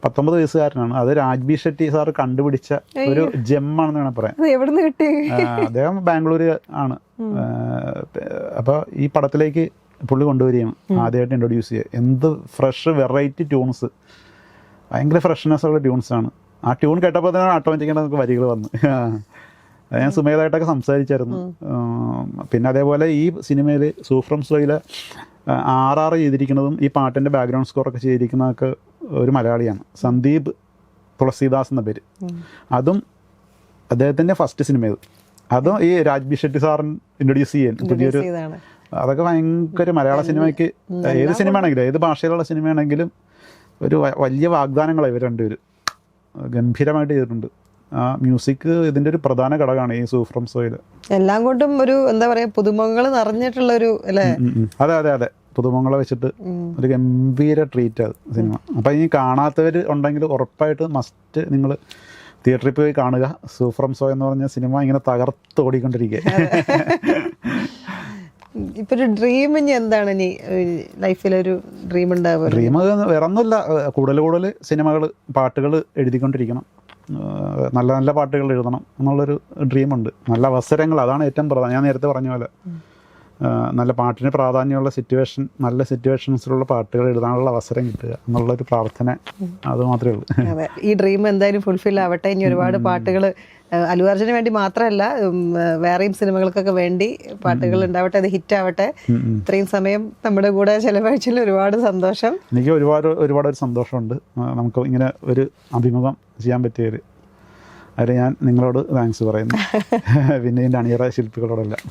19 വയസ്സുകാരനാണ്. അത് രാജ്ബി ഷെട്ടി സാർ കണ്ടുപിടിച്ച ഒരു ജെമ്മാണെന്ന് വേണം പറയാൻ. എവിടുന്ന് കിട്ടി? അദ്ദേഹം ബാംഗ്ലൂർ ആണ്. അപ്പോൾ ഈ പടത്തിലേക്ക് പുള്ളി കൊണ്ടുവരികയാണ് ആദ്യമായിട്ട് ഇൻട്രൊഡ്യൂസ് ചെയ്യുക. എന്ത് ഫ്രഷ് വെറൈറ്റി ട്യൂൺസ്, ഭയങ്കര ഫ്രഷ്നെസ് ഉള്ള ട്യൂൺസാണ്. ആ ട്യൂൺ കേട്ടപ്പോൾ തന്നെ ഓട്ടോമാറ്റിക്കായിട്ട് നമുക്ക് വരികൾ വന്ന്. ഞാൻ സുമേധായിട്ടൊക്കെ സംസാരിച്ചായിരുന്നു. പിന്നെ അതേപോലെ ഈ സിനിമയിൽ സൂഫ്രം സോയിലെ RR ചെയ്തിരിക്കുന്നതും ഈ പാട്ടിൻ്റെ ബാക്ക്ഗ്രൗണ്ട് സ്കോറൊക്കെ ചെയ്തിരിക്കുന്നതൊക്കെ ഒരു മലയാളിയാണ്, സന്ദീപ് തുളസീദാസ് എന്ന പേര്. അതും അദ്ദേഹത്തിൻ്റെ ഫസ്റ്റ് സിനിമയത്. അതും ഈ രാജ്ബി ഷെട്ടി സാറിൻ ഇൻട്രൊഡ്യൂസ് ചെയ്യാൻ പുതിയൊരു, അതൊക്കെ ഭയങ്കര മലയാള സിനിമയ്ക്ക് ഏത് സിനിമ ആണെങ്കിലും ഏത് ഭാഷയിലുള്ള സിനിമയാണെങ്കിലും ഒരു വലിയ വാഗ്ദാനങ്ങളാണ് ഇവർ രണ്ടുപേരും ഗംഭീരമായിട്ട് ചെയ്തിട്ടുണ്ട്. ആ മ്യൂസിക് ഇതിൻ്റെ ഒരു പ്രധാന ഘടകമാണ് ഈ സൂഫ്രം സോയിൽ. എല്ലാം കൊണ്ടും ഒരു എന്താ പറയുക പുതുമകൾ നിറഞ്ഞിട്ടുള്ള ഒരു അല്ലേ? അതെ അതെ അതെ, പുതുമകളെ വെച്ചിട്ട് ഒരു ഗംഭീര ട്രീറ്റ് അത് സിനിമ. അപ്പം ഇനി കാണാത്തവർ ഉണ്ടെങ്കിൽ ഉറപ്പായിട്ട് മസ്റ്റ് നിങ്ങൾ തിയേറ്ററിൽ പോയി കാണുക. സൂഫ്രം സോ എന്ന് പറഞ്ഞ സിനിമ ഇങ്ങനെ തകർത്ത് ഓടിക്കൊണ്ടിരിക്കുക. ഇപ്പൊ ഒരു ഡ്രീം ഇനി എന്താണ് ഇനി ലൈഫിലൊരു ഡ്രീം ഉണ്ടാവുക? ഡ്രീം വേറെ ഒന്നുമില്ല, കൂടുതൽ സിനിമകൾ പാട്ടുകൾ എഴുതിക്കൊണ്ടിരിക്കണം, നല്ല നല്ല പാട്ടുകൾ എഴുതണം എന്നുള്ളൊരു ഡ്രീമുണ്ട്. നല്ല അവസരങ്ങൾ, അതാണ് ഏറ്റവും പ്രധാനം. ഞാൻ നേരത്തെ പറഞ്ഞ പോലെ നല്ല പാട്ടിന് പ്രാധാന്യമുള്ള സിറ്റുവേഷൻ, നല്ല സിറ്റുവേഷൻസിലുള്ള പാട്ടുകൾ എഴുതാനുള്ള അവസരം കിട്ടുക എന്നുള്ളൊരു പ്രാർത്ഥന, അത് മാത്രമേ ഉള്ളൂ. അതെ, ഈ ഡ്രീം എന്തായാലും ഫുൾഫിൽ ആവട്ടെ. ഇനി ഒരുപാട് പാട്ടുകൾ അല്ലു അർജുന് വേണ്ടി മാത്രമല്ല വേറെയും സിനിമകൾക്കൊക്കെ വേണ്ടി പാട്ടുകൾ ഉണ്ടാവട്ടെ, അത് ഹിറ്റ് ആവട്ടെ. ഇത്രയും സമയം നമ്മുടെ കൂടെ ചെലവഴിച്ചതിൽ ഒരുപാട് സന്തോഷം. എനിക്ക് ഒരുപാട് ഒരു സന്തോഷമുണ്ട് നമുക്ക് ഇങ്ങനെ ഒരു അഭിമുഖം ചെയ്യാൻ പറ്റിയത്. അതിൽ ഞാൻ നിങ്ങളോട് താങ്ക്സ് പറയുന്നു, പിന്നെ ഇതിൻ്റെ അണിയറ ശില്പികളോടെല്ലാം.